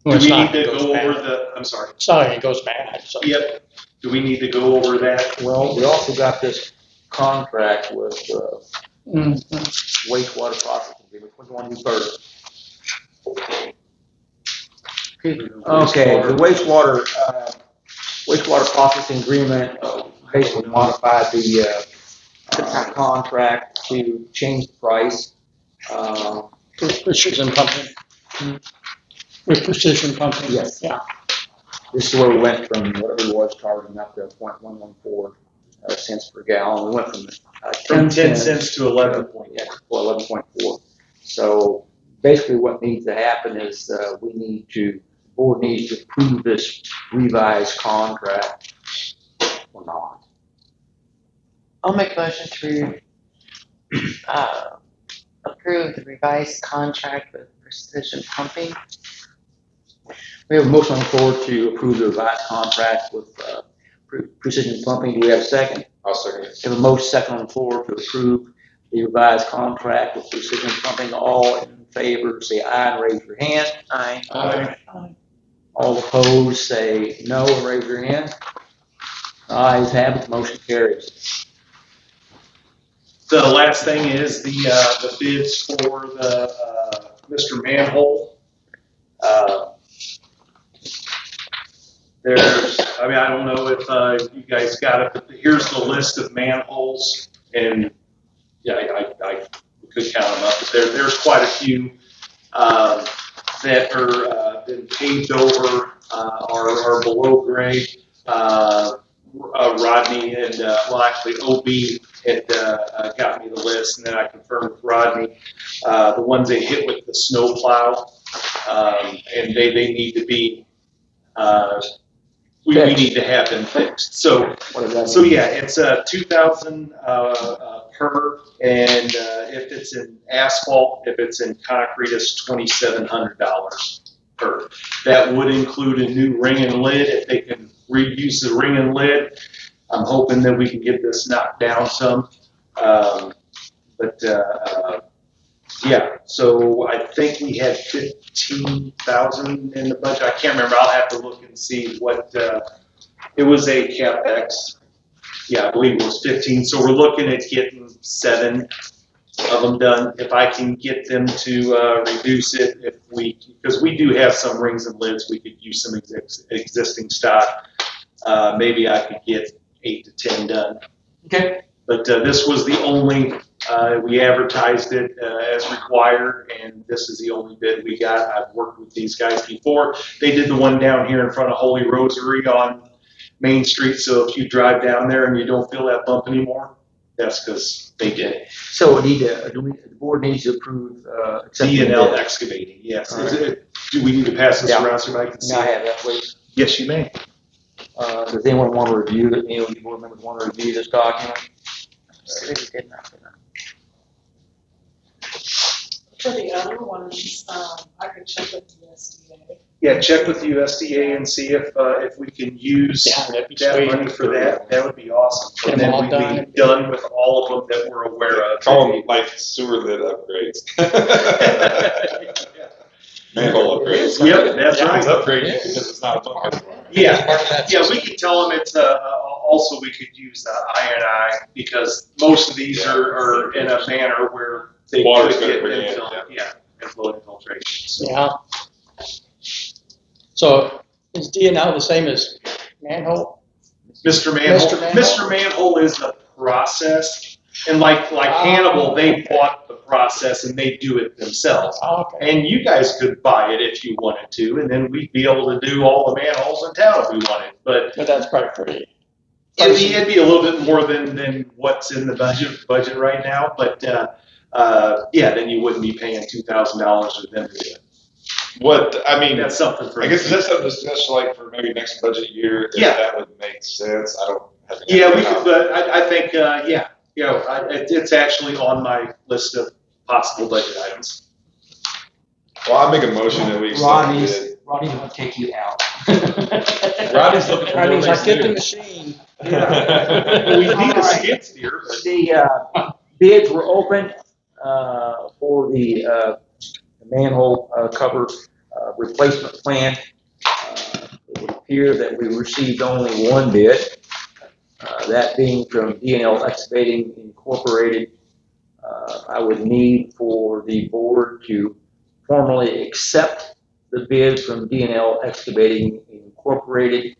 Well, Do it's we not need to gonna go over bad. the, I'm sorry. It's not gonna go bad, so. Yep. Do we need to go over that? Well, we also got this contract with Mhm. wastewater processing agreement. Which one you first? Okay, the wastewater processing agreement basically modified the contract to change the price. Precision pumping. With precision pumping. Yes. Yeah. This is where we went from whatever it was charging up to 0.114 cents per gallon. We went from 10 cents to 11. Yeah, 11.4. So basically, what needs to happen is the board needs to approve this revised contract or not. I'll make a motion to approve the revised contract with Precision Pumping. We have a motion on the floor to approve the revised contract with Precision Pumping. Do we have a second? I'll second it. We have a motion second on the floor to approve the revised contract with Precision Pumping. All in favor, say aye and raise your hand. Aye. Aye. All opposed, say no and raise your hand. Ayes have it, motion carries. The last thing is the bids for the Mr. Manhole. I don't know if you guys got it, but here's the list of manholes, and yeah, I could count them up, but there's quite a few that are been paved over, are below grade. Rodney and actually OB had got me the list, and then I confirmed with Rodney the ones they hit with the snow plow, and they need to be. We need to have them fixed. So yeah, it's 2,000 per, and if it's in asphalt, if it's in concrete, it's $2,700 per. That would include a new ring and lid. If they can reuse the ring and lid, I'm hoping that we can get this knocked down some. Yeah, so I think we had 15,000 in the budget. I can't remember. I'll have to look and see what, it was a CapEx. Yeah, I believe it was 15. So we're looking at getting 7 of them done. If I can get them to reduce it, because we do have some rings and lids, we could use some existing stock. Maybe I could get 8 to 10 done. Okay. But this was the only, we advertised it as required, and this is the only bid we got. I've worked with these guys before. They did the one down here in front of Holy Rosary on Main Street, so if you drive down there and you don't feel that bump anymore, that's because they did it. So the board needs to approve accepting D&L bid. Excavating, yes. Right. Do we need to pass this Yeah. around so I can see? Now I have that, please. Yes, you may. Does anyone want to review it? Any of you board members want to review this document? City did not. For the other ones, I could check with the USDA. Yeah, check with USDA and see if we can use Yeah, that'd be that sweet. money for that. That would be awesome. Get And them then all we'd done. be done with all of them that we're aware of. Call them like sewer lid upgrades. Manhole upgrades. Yep, that's Yeah. right. It's upgraded because it's not a bucket. Yeah, we could tell them it's, also we could use the I&I because most of these are in a manner where they Water's could gonna get bring it in, infiltration. Yeah, inflow infiltration. So. Yeah. So is D&L the same as manhole? Mr. Manhole. Mr. Manhole. Mr. Manhole is the process, and like Hannibal, they bought the process and they do it themselves. Oh, okay. And you guys could buy it if you wanted to, and then we'd be able to do all the manholes in town if we wanted. But But that's probably pretty. it'd be a little bit more than what's in the budget right now. But yeah, then you wouldn't be paying $2,000 for them to do it. That's something for. I guess that's something to discuss like for maybe next budget year. If Yeah. that would make sense. I don't have any Yeah, we idea could, but I think, it's actually on my list of possible budget items. Well, I'll make a motion that we accept it. Rodney's going to take you out. Rodney's looking for Rodney's more like, get the things machine. We need a skid steer, but. The bids were open for the manhole cover replacement plan. It would appear that we received only one bid, that being from D&L Excavating Incorporated. I would need for the board to formally accept the bid from D&L Excavating Incorporated.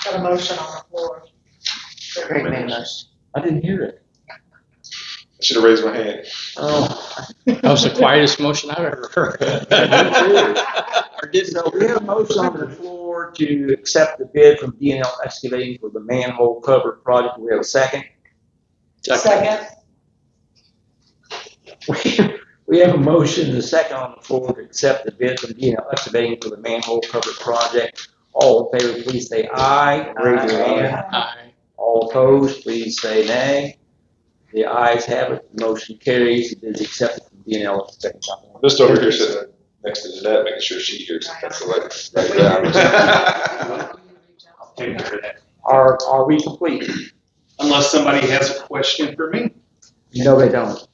Got a motion on the floor. Great managed. I didn't hear it. I should have raised my hand. Oh, That was the quietest motion I've ever heard. or did so. We have a motion on the floor to accept the bid from D&L Excavating for the manhole cover project. We have a second. Second. We have a motion and a second on the floor to accept the bid from D&L Excavating for the manhole cover project. All in favor, please say aye. Raise your hand. Aye. All opposed, please say nay. The ayes have it. The motion carries. It is accepted from D&L Excavating Company. I'm just over here sitting next to Jeanette, making sure she hears it. That's the right. I'll take care of that. Are we complete? Unless somebody has a question for me. No, they don't.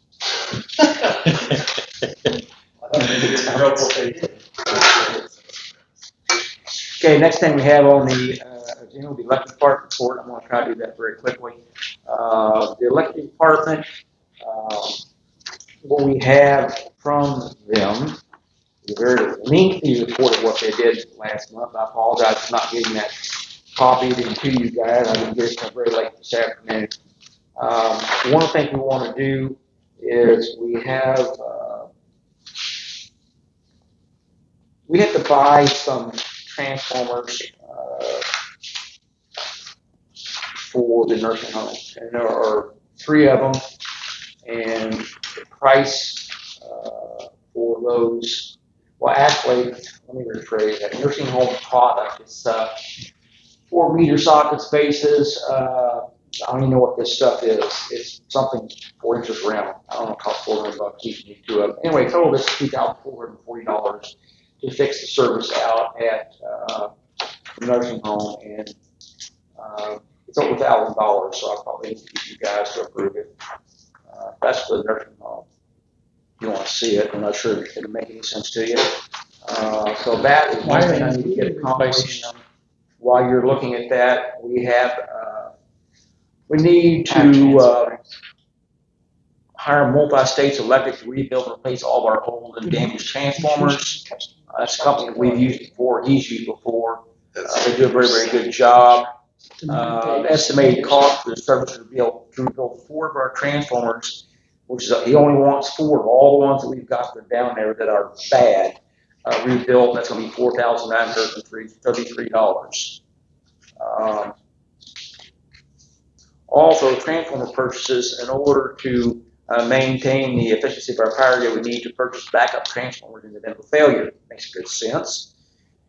Okay, next thing we have on the agenda will be electric department report. I'm going to try to do that very quickly. The electric department, what we have from them is a very lengthy report of what they did last month. I apologize for not getting that copied to you guys. I didn't get it until very late this afternoon. One of the things we want to do is we have to buy some transformers for the nursing home, and there are 3 of them, and the price for those, well, actually, let me rephrase that. Nursing home product is 4-meter socket spaces. I don't even know what this stuff is. It's something 4 inches around. I don't know, it costs $400 each. You need 2 of them. Anyway, total this is $2,440 to fix the service out at the nursing home, and it's over $1,000. So I probably need to get you guys to approve it. That's for the nursing home. If you want to see it, I'm not sure if it'll make any sense to you. So that is one thing I need to get accomplished. While you're looking at that, we need to hire Multi-States Electric to rebuild and replace all of our old and damaged transformers. That's a company that we've used before, he's used before. They do a very, very good job. The estimated cost for the service to rebuild 4 of our transformers, which is, he only wants 4 of all the ones that we've got that are down there that are bad, rebuilt. That's going to be $4,933. Also, transformer purchases, in order to maintain the efficiency of our power grid, we need to purchase backup transformers in the event of failure. Makes good sense.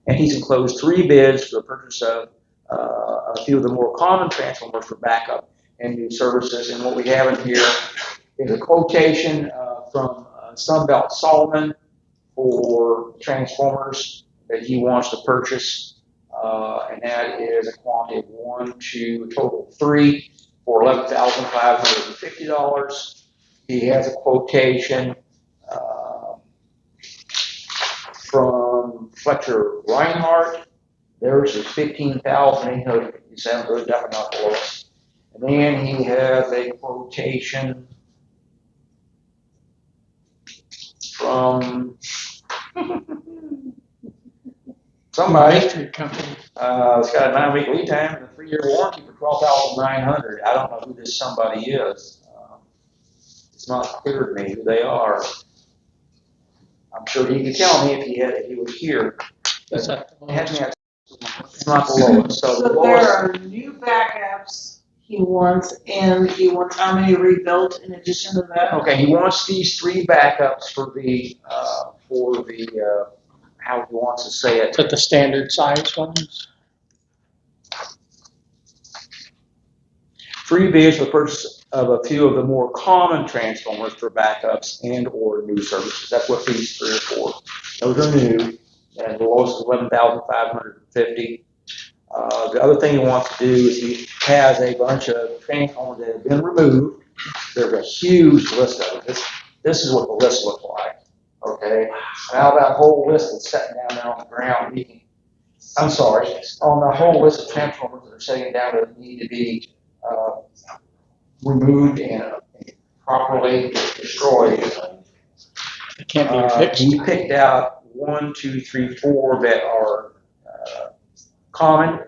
And he's enclosed 3 bids for the purchase of a few of the more common transformers for backup and new services. And what we have in here is a quotation from Sunbelt Solomon for transformers that he wants to purchase. And that is a quantity of 1, 2, a total of 3 for $11,550. He has a quotation from Fletcher Reinhardt. Theirs is $15,857. Those definitely not the lowest. And then he has a quotation from somebody. Electric company. It's got a 9-week lead time and a 3-year warranty for $12,900. I don't know who this somebody is. It's not clear to me who they are. I'm sure he could tell me if he was here. Is that the It's lowest? not the lowest. So the So there lowest, are new backups he wants, and he wants how many rebuilt in addition to that? okay, he wants these 3 backups for the how he wants to say it. Is that the standard size ones? 3 bids for the purchase of a few of the more common transformers for backups and or new services. That's what these 3 are for. Those are new, and the lowest is $11,550. The other thing he wants to do is he has a bunch of transformers that have been removed. There's a huge list of them. this is what the list looked like, okay? Now that whole list is sitting down there on the ground, I'm sorry, on the whole list of transformers that are sitting down that need to be, removed and properly destroyed. It can't be fixed. He picked out 1, 2, 3, 4 that are, common,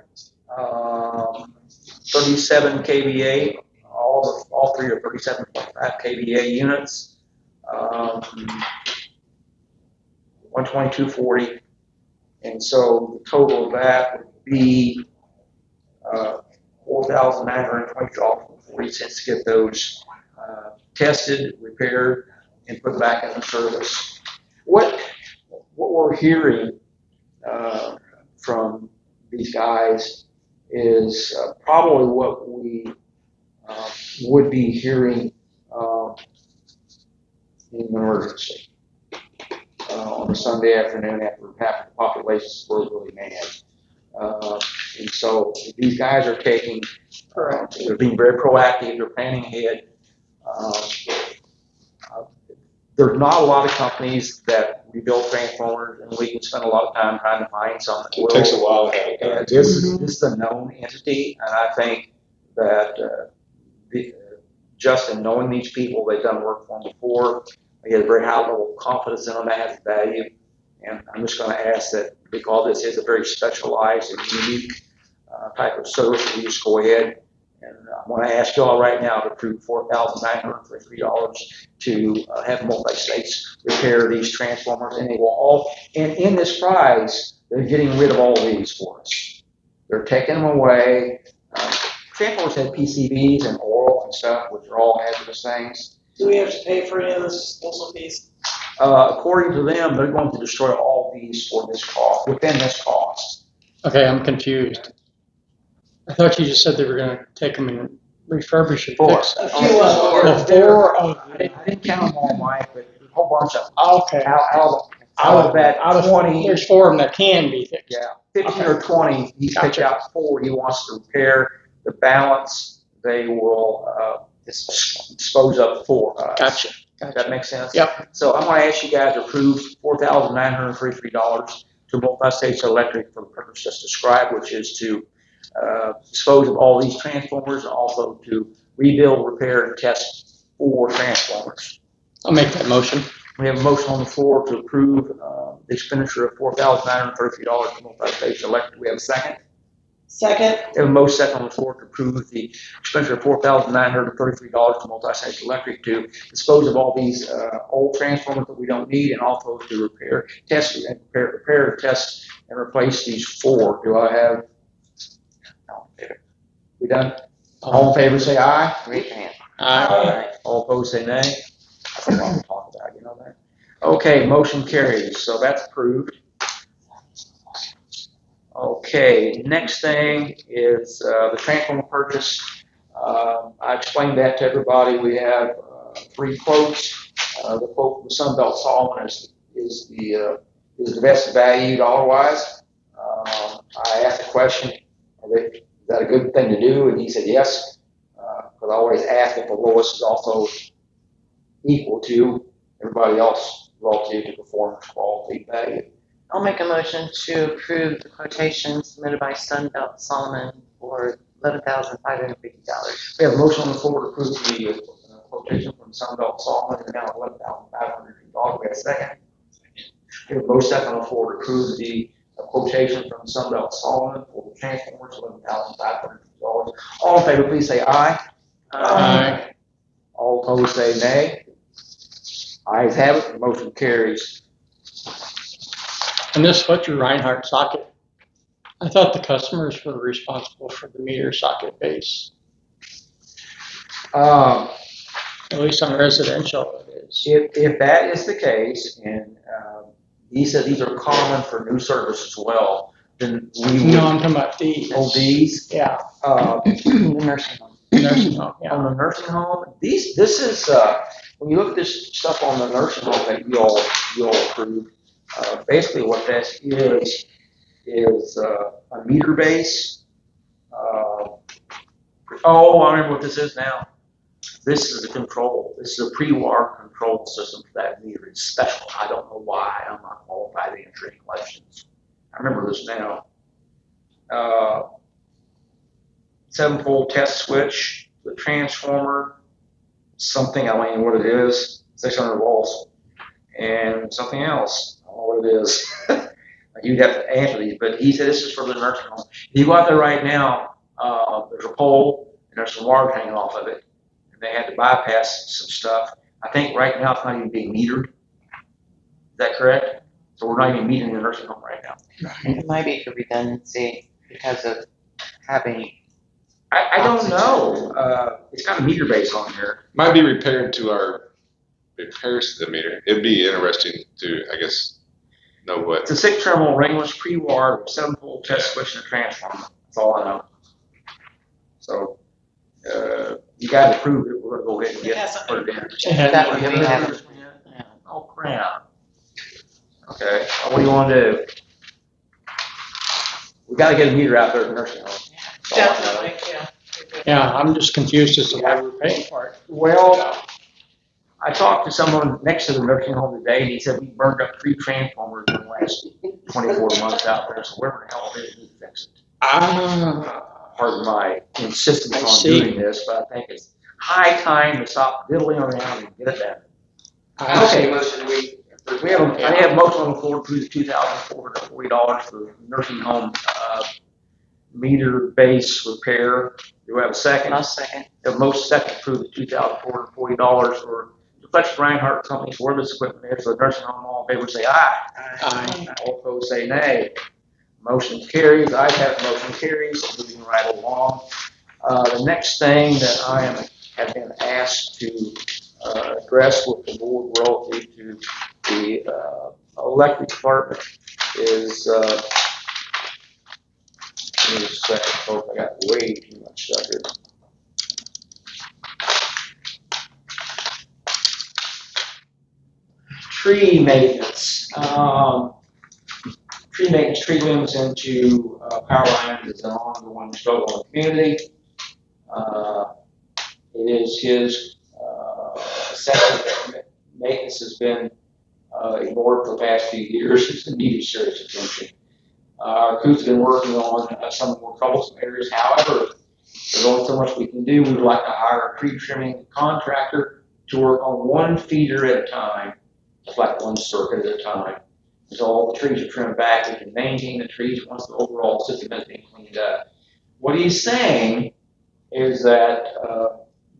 37 kVA, all three are 37.5 kVA units, 12240. And so the total of that would be $4,920.40 to get those tested, repaired, and put back into service. What we're hearing from these guys is probably what we would be hearing in an emergency on a Sunday afternoon after half the population's really mad. And so these guys are taking, they're being very proactive, they're planning ahead. There's not a lot of companies that rebuild transformers, and we can spend a lot of time trying to find some that will. It takes a while to have it done. This is a known entity, and I think that just in knowing these people, they've done work for them before. I get a very high level of confidence in them, that has value. And I'm just going to ask that because this is a very specialized and unique type of service, we just go ahead. And I want to ask you all right now to approve $4,933 to have multi-states repair these transformers. And they will all, and in this prize, they're getting rid of all of these for us. They're taking them away. Transformers had PCBs and oil and stuff, which are all hazardous things. Do we have to pay for any of this disposal fees? According to them, they're going to destroy all these for this cost, within this cost. Okay, I'm confused. I thought you just said they were going to take them and refurbish and Four. fix them. A few of them. Four of I didn't count them all, Mike, but a whole bunch of them. Okay. Out of that 20, There's 4 of them that can be fixed. yeah, 15 or 20, he picked out 4 he wants to repair. The balance, they will dispose of 4. Gotcha. Does that make sense? Yep. So I'm going to ask you guys to approve $4,933 to Multi-States Electric for the purpose just described, which is to dispose of all these transformers and also to rebuild, repair, and test 4 transformers. I'll make that motion. We have a motion on the floor to approve the expenditure of $4,933 to Multi-States Electric. We have a second. Second. We have a motion second on the floor to approve the expenditure of $4,933 to Multi-States Electric to dispose of all these old transformers that we don't need, and also to repair, test, and repair, test, and replace these 4. Do I have? No. We done? All in favor, say aye. Raise your hand. Aye. All opposed, say nay. That's a lot to talk about, you know that? Okay, motion carries, so that's approved. Okay, next thing is the transformer purchase. I explained that to everybody. We have 3 quotes. The quote from Sunbelt Solomon is the best value dollar-wise. I asked the question, is that a good thing to do? And he said yes, because I always ask if the lowest is also equal to everybody else relative to performance, quality, value. I'll make a motion to approve the quotation submitted by Sunbelt Solomon for $11,550. We have a motion on the floor to approve the quotation from Sunbelt Solomon in the amount of $11,550. We have a second. We have a motion second on the floor to approve the quotation from Sunbelt Solomon for the transformers, $11,550. All in favor, please say aye. Aye. All opposed, say nay. Ayes have it. The motion carries. And this Fletcher Reinhardt socket, I thought the customers were responsible for the meter socket base. At least on residential it is. If that is the case, and he said these are common for new service as well, then we would. No, I'm talking about these. Oh, these? Yeah. The nursing home. Nursing home, yeah. On the nursing home, this is, when you look at this stuff on the nursing home that you all approved, basically what that is a meter base. I remember what this is now. This is a control. This is a pre-war control system for that meter. It's special. I don't know why. I'm not qualified to answer any questions. I remember this now. 7-pole test switch, the transformer, something, I don't know what it is, 600 volts, and something else. I don't know what it is. You'd have to answer these, but he said this is for the nursing home. If you go out there right now, there's a pole and there's some wires hanging off of it. And they had to bypass some stuff. I think right now it's not even being metered. Is that correct? So we're not even metering the nursing home right now. It might be for redundancy because of having, I don't know. It's kind of meter based on here. Might be repaired to our repairs to the meter. It'd be interesting to, I guess, know what. It's a 6-terminal ringless pre-wired 7-pole test switch and a transformer. That's all I know. So you guys approved it. We're going to go ahead and put it in. that would be having. Oh crap. Okay. What do you want to do? We got to get a meter out there at the nursing home. Definitely, yeah. Yeah, I'm just confused as to why we're paying for it. Well, I talked to someone next to the nursing home today, and he said we burned up 3 transformers in the last 24 months out there, so wherever the hell it is, we can fix it. Pardon my insistence on doing this, but I think it's high time to stop diddling around and get it done. Okay, listen, I have a motion on the floor to $2,440 for nursing home meter base repair. Do we have a second? I'll second. The most second approve the $2,440 for the Fletcher Reinhardt Company for this equipment is for the nursing home. All in favor say aye. Aye. All opposed say nay. Motion carries. I have motion carries. Moving right along. The next thing that I have been asked to address with the board relative to the electric department is. Give me a second, folks. I got way too much stuff here. Tree maintenance. Tree maintenance, tree limbs into power lines is an ongoing struggle in the community. It is his assessment that maintenance has been ignored for the past few years. It's needed serious attention. Our crews have been working on some of the more troublesome areas. However, there's only so much we can do. We would like to hire a tree trimming contractor to work on 1 feeder at a time, just like 1 circuit at a time. So all the trees are trimmed back. We can maintain the trees once the overall system has been cleaned up. What he's saying is that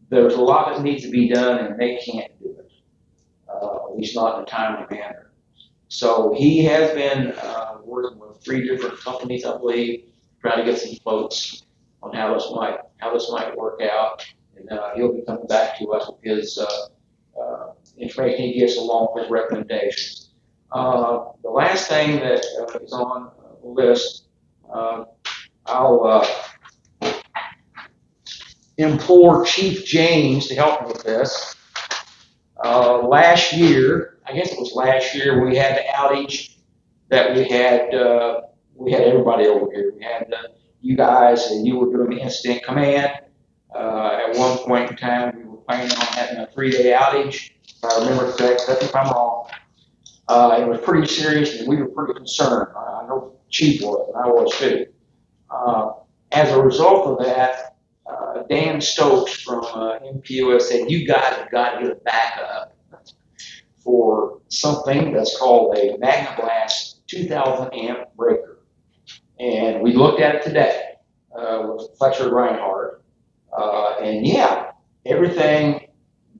there's a lot that needs to be done and they can't do it, at least not in a timely manner. So he has been working with 3 different companies, I believe, trying to get some quotes on how this might work out, and he'll be coming back to us with his information he gives along with his recommendations. The last thing that is on the list, I'll implore Chief James to help me with this. Last year, I guess it was last year, we had the outage that we had everybody over here. We had you guys, and you were doing the incident command. At one point in time, we were planning on having a 3-day outage. If I remember correctly, correct me if I'm wrong. It was pretty serious, and we were pretty concerned. I know Chief was, and I was too. As a result of that, Dan Stokes from MPOS said, you guys have got to get a backup for something that's called a Magna Blast 2,000 amp breaker. And we looked at it today with Fletcher Reinhardt. And yeah, everything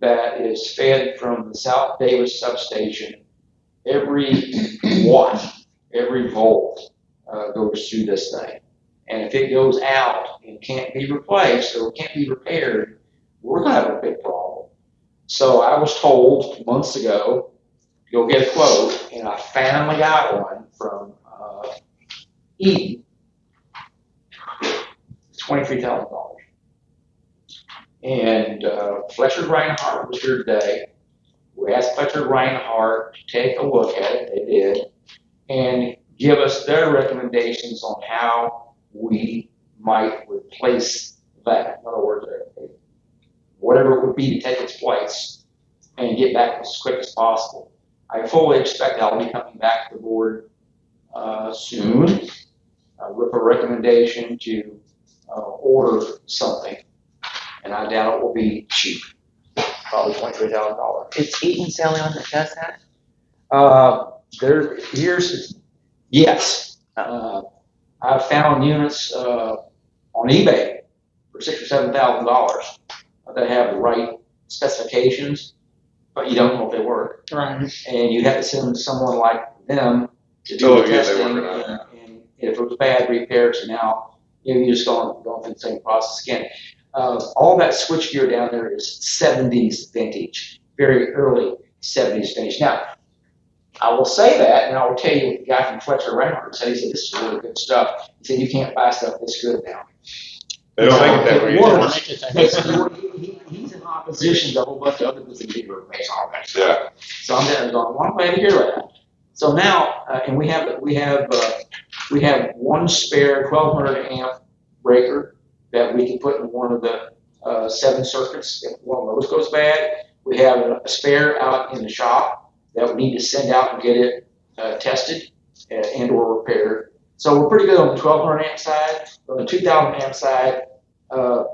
that is fed from the South Davis substation, every watt, every volt goes through this thing. And if it goes out and can't be replaced or can't be repaired, we're going to have a big problem. So I was told months ago to go get a quote, and I finally got one from Eaton. It's $23,000. And Fletcher Reinhardt was here today. We asked Fletcher Reinhardt to take a look at it. They did. And give us their recommendations on how we might replace that. In other words, whatever it would be to take its place and get back as quick as possible. I fully expect I'll be coming back to the board soon with a recommendation to order something, and I doubt it will be cheap, probably $23,000. Is Eaton's the only one that does that? Yes. I've found units on eBay for $6,000 or $7,000 that have the right specifications, but you don't know if they work. Right. And you have to send someone like them to do the Yeah, they testing. work it out. And if it was bad, repairs. So now you just going through the same process again. All that switchgear down there is 70s vintage, very early 70s vintage. Now, I will say that, and I will tell you what the guy from Fletcher Reinhardt said. He said, this is really good stuff. He said, you can't buy stuff this good now. They don't make it that way anymore. He's in opposition to a whole bunch of other people makes all that stuff. Yeah. So I'm there going, well, I'm glad to hear that. So now, and we have one spare 1200 amp breaker that we can put in one of the 7 circuits if one of those goes bad. We have a spare out in the shop that we need to send out and get it tested and or repaired. So we're pretty good on the 1200 amp side. On the 2000 amp side, the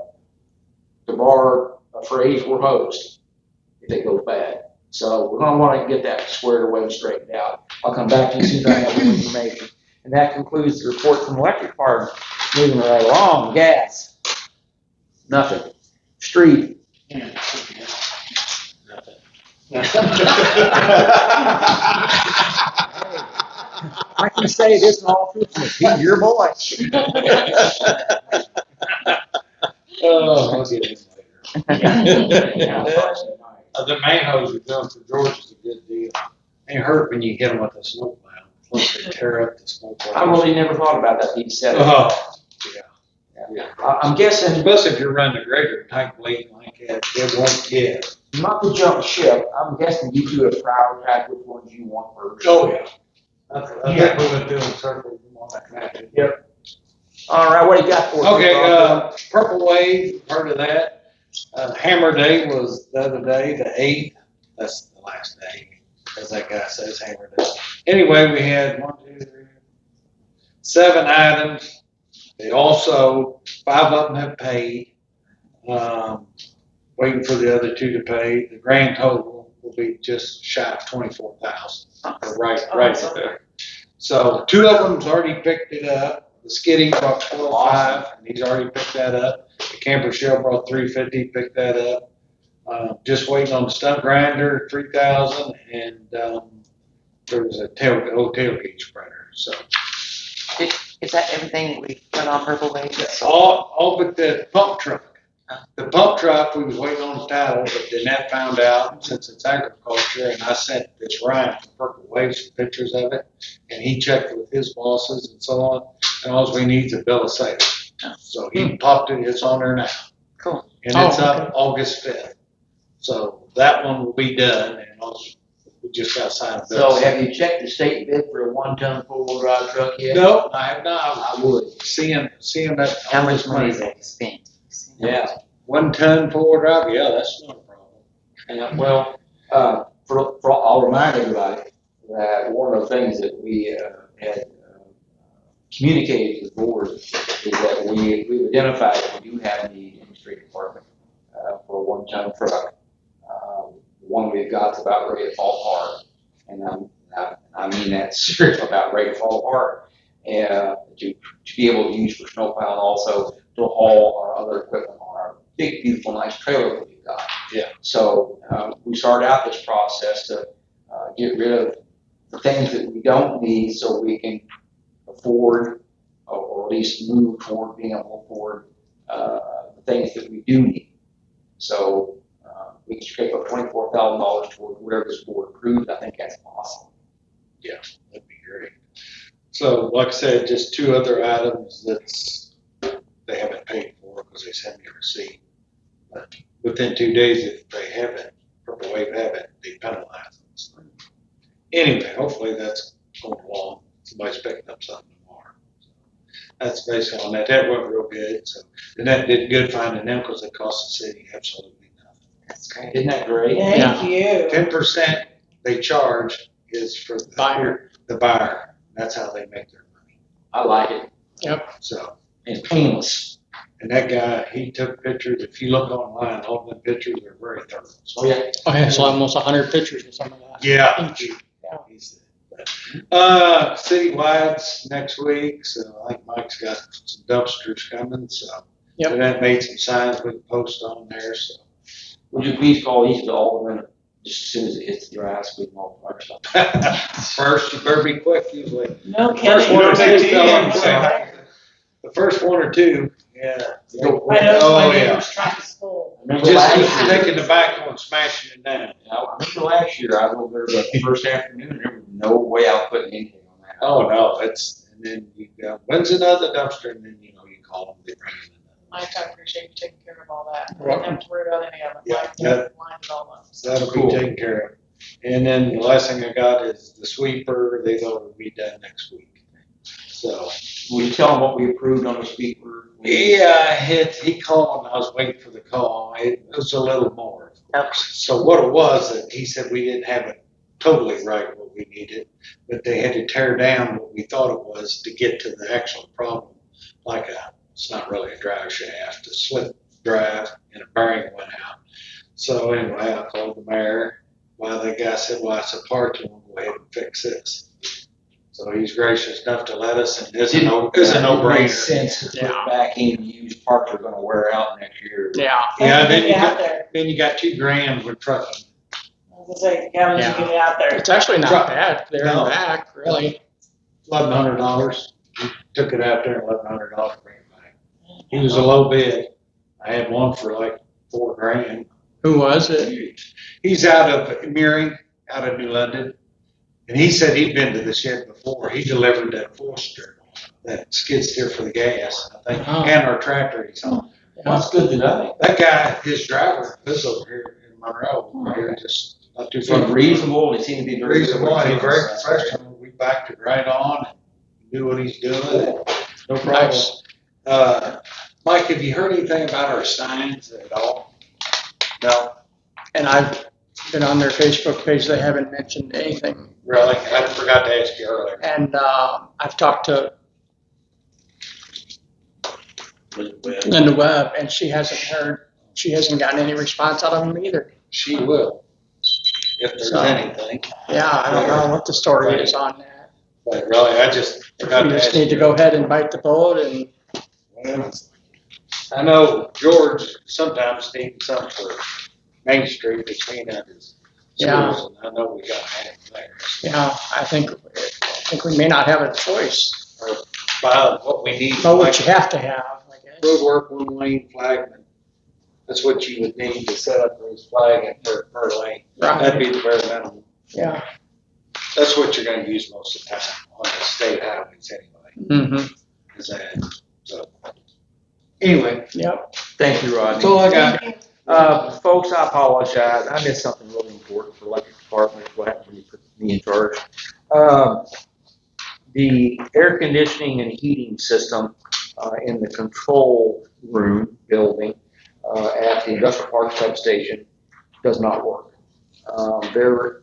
bar for 84 hosed if it goes bad. So we're going to want to get that squared away and straightened out. I'll come back to you as soon as I have more information. And that concludes the report from the electric department. Moving right along. Gas. Nothing. Street. I can say this in all truthfulness. He's your boy. Oh, I'll get it Yeah. The manholes are done for George is a good deal. Ain't hurt when you hit them with a smoke plow. Once they tear up the smoke plow. I really never thought about that. You said it. Oh, yeah. I'm guessing Especially if you're running a greater tank blade like that, it won't get. not to jump ship. I'm guessing you two have prioritized which ones you want first. Oh, yeah. I think we went through in circles on that method. Yep. All right, what do you got for us? Okay, Purple Wave, heard of that? Hammer Day was the other day, the 8th. That's the last day, as that guy says, Hammer Day. Anyway, we had 7 items. They also, 5 of them have paid. Waiting for the other 2 to pay. The grand total will be just shy of 24,000. Right there. So 2 of them's already picked it up. The Skiddy brought 405, and he's already picked that up. The Camper Shell brought 350, picked that up. Just waiting on the stump grinder, 3,000, and there was a tailgate spreader. So Is that everything we put on Purple Wave? all but the pump truck. The pump truck, we was waiting on the title, but then that found out, since it's agriculture, and I sent this Ryan from Purple Wave some pictures of it, and he checked with his bosses and so on, and all we need is a bill of sale. So he popped it, it's on there now. Cool. And it's up August 5th. So that one will be done, and also, we just got to sign a bill. So have you checked the state bid for a 1-ton 4-wheel drive truck yet? No, I have not. I would. Seeing that. How much money is that spent? Yeah. 1 ton 4-wheel drive, yeah, that's not a problem. And well, I'll remind everybody that one of the things that we had communicated to the board is that we've identified that we do have a need in the street department for a 1-ton truck. One we've got's about ready to fall apart, and I mean that seriously, about ready to fall apart, and to be able to use for snowplow and also to haul our other equipment on our big, beautiful, nice trailer that we've got. Yeah. So we started out this process to get rid of the things that we don't need so we can afford or at least move toward being able to afford the things that we do need. So we can scrape up $24,000 toward whatever this board approves. I think that's awesome. Yeah, that'd be great. So, like I said, just 2 other items that they haven't paid for because they sent me a receipt. But within 2 days, if they haven't, Purple Wave haven't, they penalize them. So anyway, hopefully that's going along. Somebody's picking up something tomorrow. So that's basically on that. That went real good. So the net did good finding them because it cost the city absolutely nothing. That's great. Isn't that great? Thank you. 10% they charge is for Buyer. the buyer. That's how they make their money. I like it. So, It's painless. and that guy, he took pictures. If you look online, all the pictures are very thorough. So, Oh, yeah. I saw almost 100 pictures of some of that. yeah. Each. Citywide's next week, so I think Mike's got some dumpsters coming, so. Yep. And that made some signs we can post on there, so. Would you please call each of the aldermen just as soon as it hits the dry, so we can all fire stuff? First, you better be quick usually. No First kidding. one or two, I the first one or two, yeah. know Oh, my yeah. neighbor's truck is full. Remember Just keep last year? taking the backhoe and smashing it down. I remember last year, I was over there the first afternoon, and there was no way I was putting anything on that. Oh, no, and then you go, when's another dumpster, and then, you call them, they bring it in. Mike, I appreciate you taking care of all that. I didn't have to worry about any of it. Yeah, Mike yeah. lined it all up. That'll Cool. be taken care of. And then the last thing I got is the sweeper, they thought it would be done next week. So, Will you tell them what we approved on the speaker? yeah, he called, and I was waiting for the call. It was a little more. So what it was, that he said we didn't have it totally right what we needed, but they had to tear down what we thought it was to get to the actual problem. It's not really a drive shaft, a slip drive, and a bearing went out. So anyway, I called the mayor. Well, the guy said, well, it's a part, and we'll go ahead and fix this. So he's gracious enough to let us, and it's a It makes no-brainer. sense to put Yeah. back in used parts are gonna wear out next year. Yeah. Yeah, Then you out there. then you got $2,000 with trucking. I was gonna say, how did you get it out there? It's actually not Truck. bad there No. and back, really. $1,100. He took it out there, $1,100 to bring it back. He was a low bid. I had one for like $4,000. Who was it? He's out of Meering, out of New London. And he said he'd been to the shed before. He delivered that Forester, that skid steer for the gas, I think, Oh. and our tractor he's on. That's good to know. That guy, his driver, lives over here in Monroe, here just not too far. Seemed reasonable, and it seemed to be very. Reasonable, he's very professional. We backed it right on and knew what he's doing. No problem. Nice. Mike, have you heard anything about our signs at all? No, And I've been on their Facebook page. They haven't mentioned anything. really? I forgot to ask you earlier. And I've talked to Linda Webb, and she hasn't gotten any response out of them either. She will, if there's So- anything. Yeah, I don't know what the story is on that. But really, I just forgot We to ask just need to you. go ahead and bite the bullet and, Well, I know George sometimes needs some for Main Street between his Yeah. schools, and I know we got that there. yeah, I think we may not have a choice. Or about what we need. But what you have to have, I guess. Roadwork, one lane flagman. That's what you would need to set up his flag per lane. Right. That'd be the bare minimum. Yeah. That's what you're gonna use most of the time on the state highways anyway, Mm-hmm. is that, so. Anyway, Yep. Thank you, Rodney. that's all I got. Folks, I apologize. I missed something really important for electric department. What happened when you put me in charge? The air conditioning and heating system in the control room building at the industrial park substation does not work. There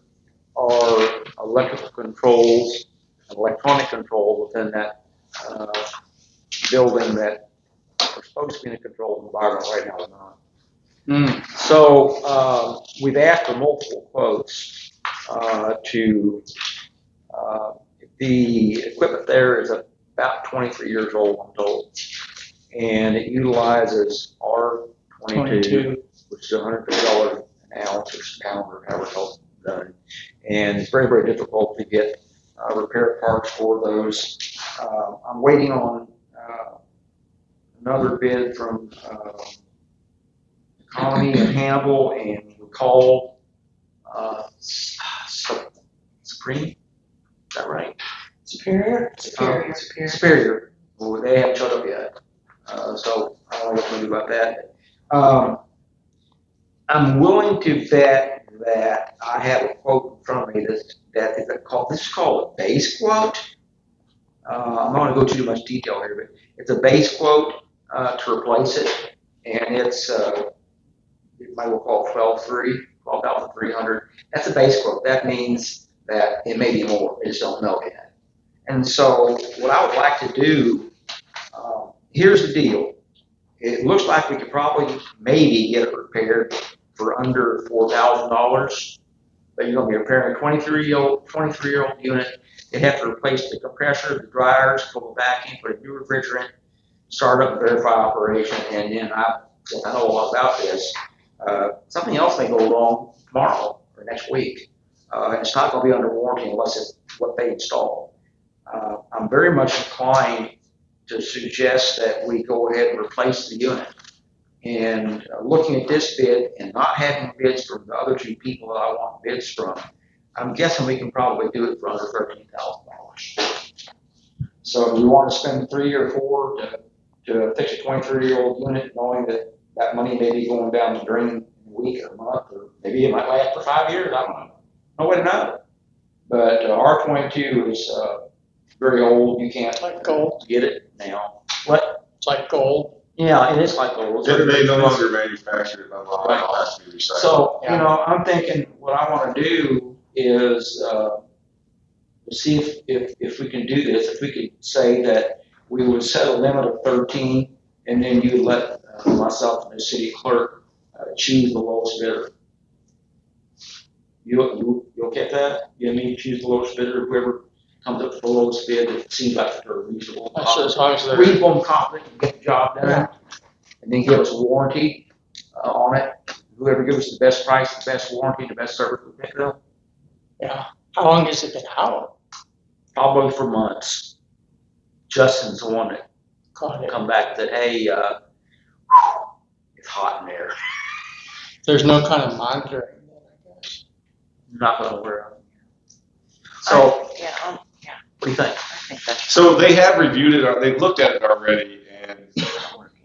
are electrical controls, electronic controls within that building that are supposed to be in a controlled environment right now, they're not. So we've asked for multiple quotes to the equipment there is about 23 years old, I'm told, and it utilizes R22, which is $150 an ounce or pound or however it's done, and it's very, very difficult to get repair parts for those. I'm waiting on another bid from Economy and Hannibal, and we called Supreme. Is that right? Superior? Superior. Well, they haven't showed up yet. So I don't know what we're going to do about that. I'm willing to bet that I have a quote in front of me this is called a base quote. I'm not going to go too much detail here, but it's a base quote to replace it, and it's you might well call it 12,300. That's a base quote. That means that it may be more. We just don't know yet. And so what I would like to do, here's the deal. It looks like we could probably maybe get it repaired for under $4,000. But you're going to be repairing a 23-year-old unit. They have to replace the compressor, the dryers, pull the vacuum, put a new refrigerant, start up and verify operation, and then since I know a lot about this, something else may go wrong tomorrow or next week. And it's not going to be under warranty unless it's what they install. I'm very much inclined to suggest that we go ahead and replace the unit. And looking at this bid and not having bids from the other two people that I want bids from, I'm guessing we can probably do it for under $13,000. So do we want to spend 3 or 4 to fix a 23-year-old unit, knowing that that money may be going down the drain in a week or a month, or maybe it might last for 5 years? I don't know. No way to know. But R22 is very old. You can't Like gold. get it now. What? It's like gold. Yeah, it is like gold. Then they no longer manufacture it, it all has to be recycled. So, I'm thinking what I want to do is see if we can do this, if we could say that we would set a limit of 13, and then you let myself and the city clerk choose the lowest bidder. You okay with that? You and me choose the lowest bidder, whoever comes up with the lowest bid, it seems like they're reasonable. As long as they're reasonable and confident and get the job done, and then give us a warranty on it. Whoever gives us the best price, the best warranty, the best service, we pick it up. Yeah. How long has it been out? Probably for months. Justin's the one that Got it. come back that, hey, it's hot in there. There's no kind of monitoring, I guess. Not gonna wear it. So, what do you think? I think that's So they have reviewed it, they've looked at it already, and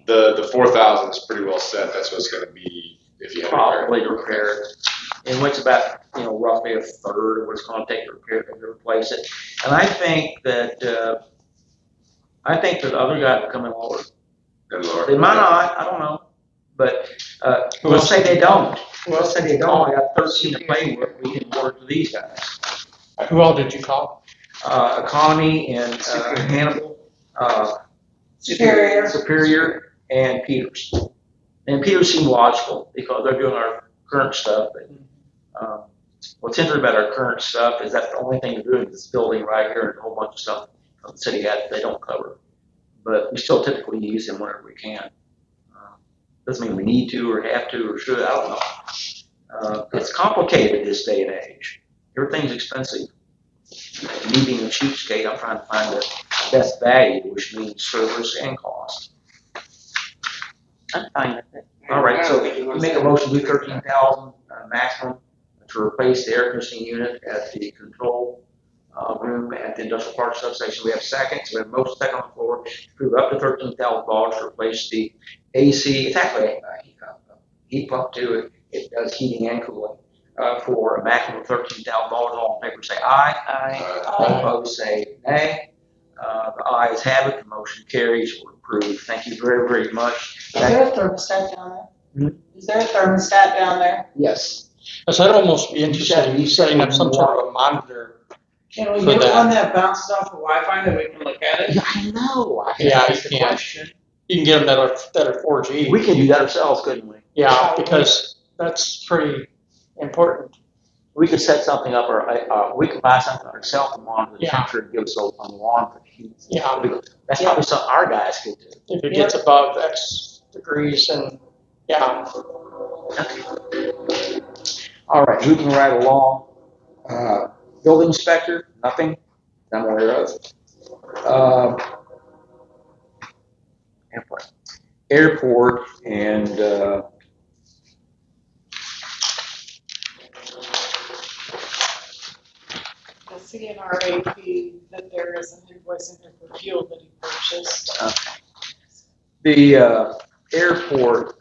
the 4,000 is pretty well set. That's what it's going to be if you have Probably to repair it. And it's about, roughly a third of what it's gonna take to repair it, to replace it. And I think that the other guy will come in lower. Good Lord. They might not, I don't know. But, let's say they don't. Let's say they don't, I got 13 to play with, we can work with these guys. Who all did you call? Economy and Hannibal, Superior, and Peters. And Peters seemed logical because they're doing our current stuff. But, what's interesting about our current stuff is that's the only thing they're doing is this building right here and a whole bunch of stuff the city has they don't cover. But we still typically use them whenever we can. Doesn't mean we need to or have to or should, I don't know. It's complicated this day and age. Everything's expensive. Me being a cheapskate, I'm trying to find the best value, which means service and cost. I'm fine with it. All right, so you make a motion to do 13,000 maximum to replace the air conditioning unit at the control room at the industrial park substation. We have seconds. We have motion second on the floor to approve up to $13,000 to replace the AC. It's actually a heat pump to it. It does heating and cooling for a maximum of $13,000. All in favor say aye. Aye. All opposed say nay. The ayes have it. The motion carries or approved. Thank you very, very much. Is there a thermostat down there? Is there a thermostat down there? Yes. So I'd almost be interested in setting up some sort of a monitor. Can we For get that. one that bounces off the Wi-Fi that we can look at it? Yeah, I know. Yeah, That's you the can. question. You can get them that are 4G. We can do that ourselves, couldn't we? Yeah, because that's pretty important. We could set something up, or we could buy something ourselves to monitor the Yeah. temperature and give us an alarm for heat. Yeah. That's probably something our guys could do. If it gets above X degrees, and yeah. All right, moving right along. Building inspector, nothing I'm aware of. Airport and I see in our AP that there is an invoice in there for fuel that he purchased. the airport.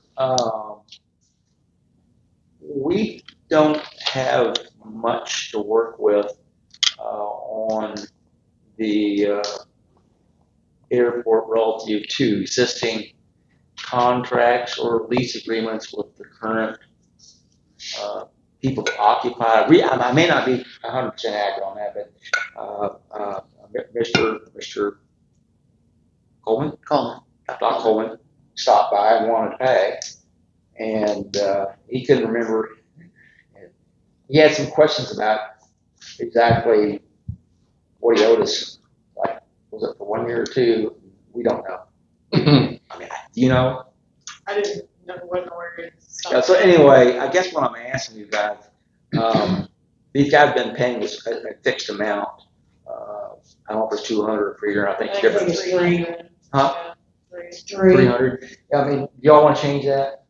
We don't have much to work with on the airport relative to existing contracts or lease agreements with the current people to occupy. I may not be 100% accurate on that, but Mr. Coleman, Doc Coleman, stopped by and wanted to pay, and he couldn't remember. He had some questions about exactly what he owed us. Like, was it for 1 year or 2? We don't know. I mean, you know. I didn't know what where it's. Yeah, so anyway, I guess what I'm asking you guys, these guys have been paying us a fixed amount. I don't know if it's 200 or 300. I think it's different. it's 300. Huh? Yeah, 300. I mean, do y'all want to change that?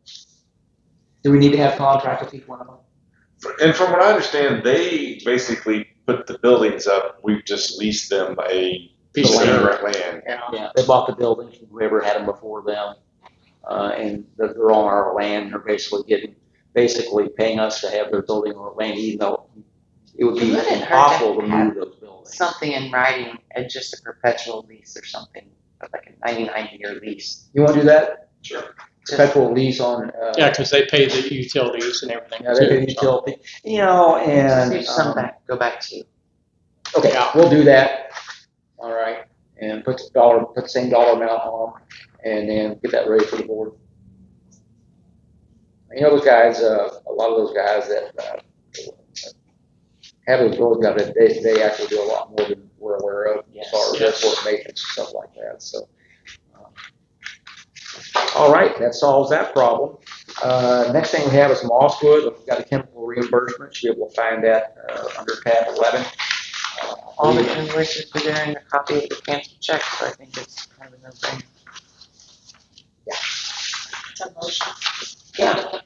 Do we need to have contract with each one of them? And from what I understand, they basically put the buildings up. We just leased them a piece of their land. Yeah, they bought the buildings from whoever had them before them, and they're on our land. They're basically paying us to have their building on our land, even though it would be It wouldn't hurt to impossible to have move those buildings. Something in writing and just a perpetual lease or something, like a 99-year lease. You want to do that? Sure. Perpetual lease on. Yeah, because they pay the utilities and everything. Yeah, they pay utility. You know, and See some go back to. okay, Yeah. we'll do that. All right, and put the same dollar amount on, and then get that ready for the board. You know, those guys, a lot of those guys that have those buildings out there, they actually do a lot more than we're aware of as far as airport maintenance and stuff like that. So, all right, that solves that problem. Next thing we have is Mosswood. We've got a chemical reimbursement. You'll be able to find that under tab 11. All the invoices are there in a copy of the canceled check, so I think it's kind of a no-brainer. it's a motion. Yeah.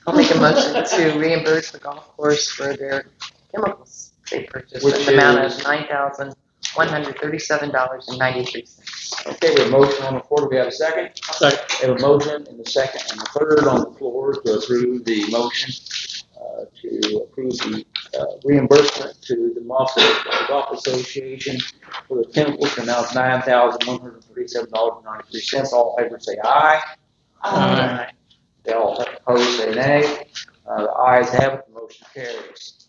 I'll make a motion to reimburse the golf course for their chemicals they purchased in the amount of $9,137.93. Okay, we have a motion on the floor. Do we have a second? Second. We have a motion and a second and a third on the floor to approve the motion to approve the reimbursement to the Mosswood Golf Association for the chemicals amount of $9,137.93. All in favor say aye. Aye. They all opposed say nay. The ayes have it, the motion carries.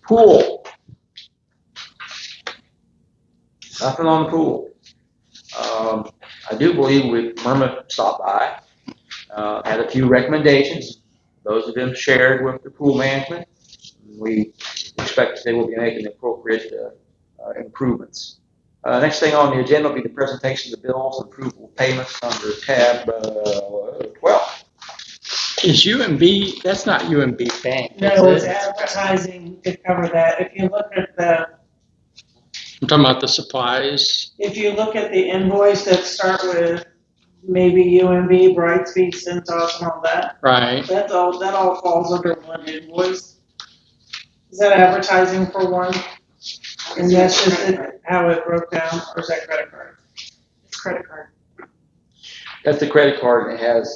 Pool. Nothing on the pool. I do believe Myrna stopped by, had a few recommendations. Those have been shared with the pool management. We expect they will be making appropriate improvements. Next thing on the agenda will be the presentation of the bills and approval of payments under tab 12. Is UMB, that's not UMB Bank, No, it's is it? advertising to cover that. If you look at the supplies. If you look at the invoice that start with maybe UMB, Brightspeed, Cintas, and all that, Right. that all falls under one invoice. Is that advertising for one? And that's just how it broke down, or is that credit card? It's credit card. That's the credit card, and it has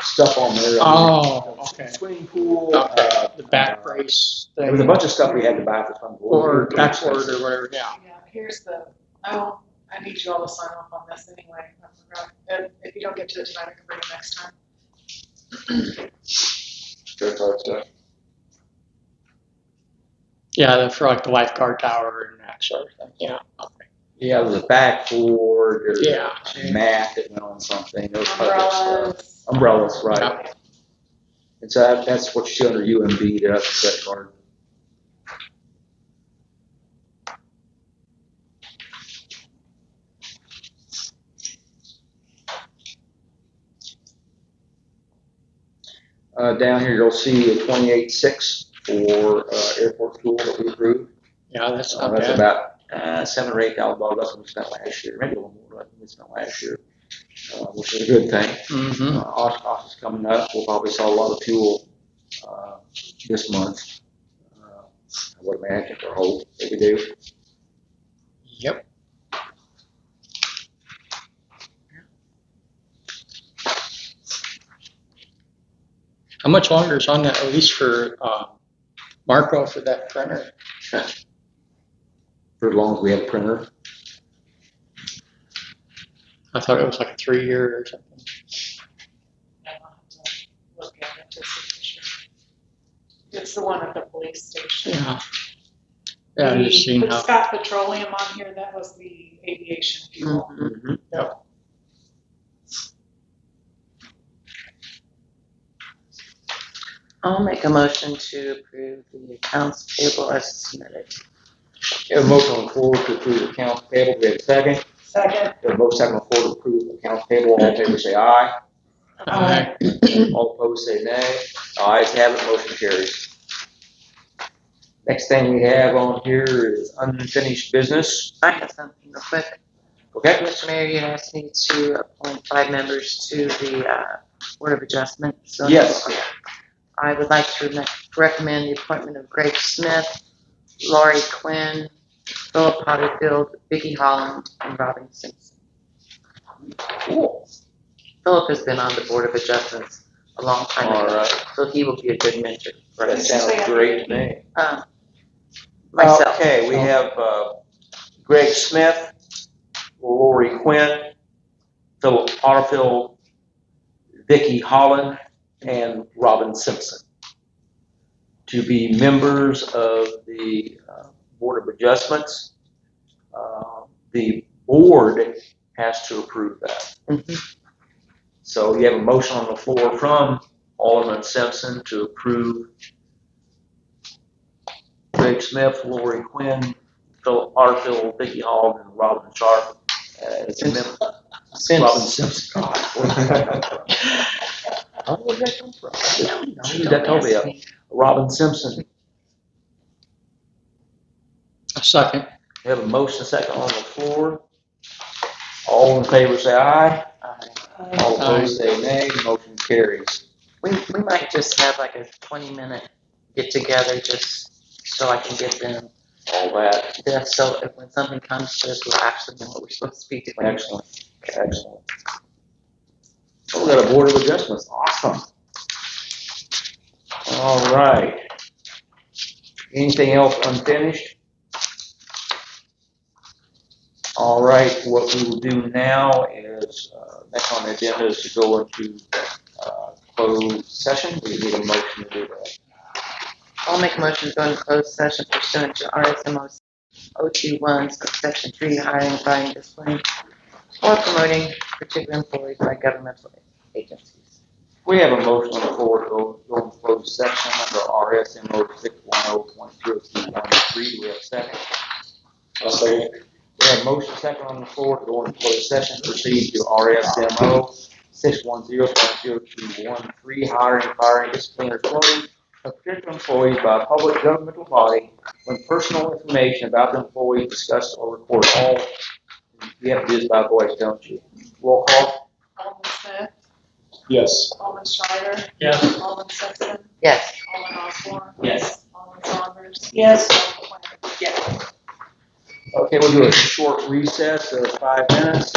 stuff on there. Oh, okay. Swimming pool. Okay. The back brace There was a thing, bunch of stuff we had to buy for some. or backboard or whatever, yeah. Yeah, here's I need you all to sign off on this anyway. I forgot. And if you don't get to it tonight, I can bring it next time. Credit card stuff. Yeah, for like the lifeguard tower and that sort of thing, yeah. Okay. Yeah, there was a backboard, or Yeah. a mat that went on something, those type of stuff. Umbrellas. Umbrellas, right. Yeah. And so that's what you see under UMB, that's the credit card. Down here, you'll see a 28.6 for airport fuel that we approved. Yeah, that's not That's bad. about $7,000 or $8,000 less than we spent last year, maybe a little more than we spent last year, which is a good thing. Mm-hmm. Oshkosh is coming up. We'll probably sell a lot of fuel this month. I would imagine, or hope that we do. Yep. How much longer is on that lease for Marco for that printer? For as long as we have a printer. I thought it was like a 3-year or something. I'll have to look at it to see for sure. It's the one at the police station. Yeah. Yeah, I just seen Put how. Scott Petroleum on here, that was the aviation fuel. Mhm. Yep. I'll make a motion to approve the accounts payable as submitted. We have a motion on the floor to approve accounts payable. Do we have a second? Second. We have a motion second on the floor to approve accounts payable. All in favor say aye. Aye. All opposed say nay. Ayes have it, motion carries. Next thing we have on here is unfinished business. I have something real quick. Okay? Mr. Mayor, you asked me to appoint 5 members to the Board of Adjustment. So Yes. I would like to recommend the appointment of Greg Smith, Laurie Quinn, Philip Potterfield, Vicki Holland, and Robin Simpson. Cool. Philip has been on the Board of Adjustments a long time All ago, right. so he will be a good mentor. That sounds great to me. Myself. Okay, we have Greg Smith, Lori Quinn, Philip Potterfield, Vicki Holland, and Robin Simpson to be members of the Board of Adjustments. The board has to approve that. Mhm. So you have a motion on the floor from Alderman Simpson to approve Greg Smith, Lori Quinn, Philip Potterfield, Vicki Holland, and Robin Sharp as members. Robin Simpson. God. Where did that come from? Who did that tell me? Ask me. Robin Simpson. A second. We have a motion second on the floor. All in favor say aye. All opposed say nay. Motion carries. We might just have like a 20-minute get together just so I can get them All that. this, so if when something comes to us, we'll actually know what we're supposed to be doing. Excellent. Excellent. Oh, we got a Board of Adjustments. Awesome. All right. Anything else unfinished? All right, what we will do now is, next on the agenda is to go into closed session. We need a motion to do that. I'll make a motion to go into closed session pursuant to RSMO 021, subsection 3, hiring, firing, disciplining, or promoting particular employees by governmental agencies. We have a motion on the floor to go into closed session under RSMO 610.021.3. Do we have a second? I'll second. We have a motion second on the floor to go into closed session, proceed to RSMO 610.021.3, hiring, firing, disciplining, or promoting of particular employees by a public governmental body when personal information about the employee is discussed or recorded. All you have to do is by voice, don't you? Roll call. Alderman Smith, Yes. Alderman Schreider, Yes. Alderman Simpson, Yes. Alderman Osborne. Yes. Alderman Saunders. Yes. Alderman Quinn. Okay, we'll do a short recess of 5 minutes.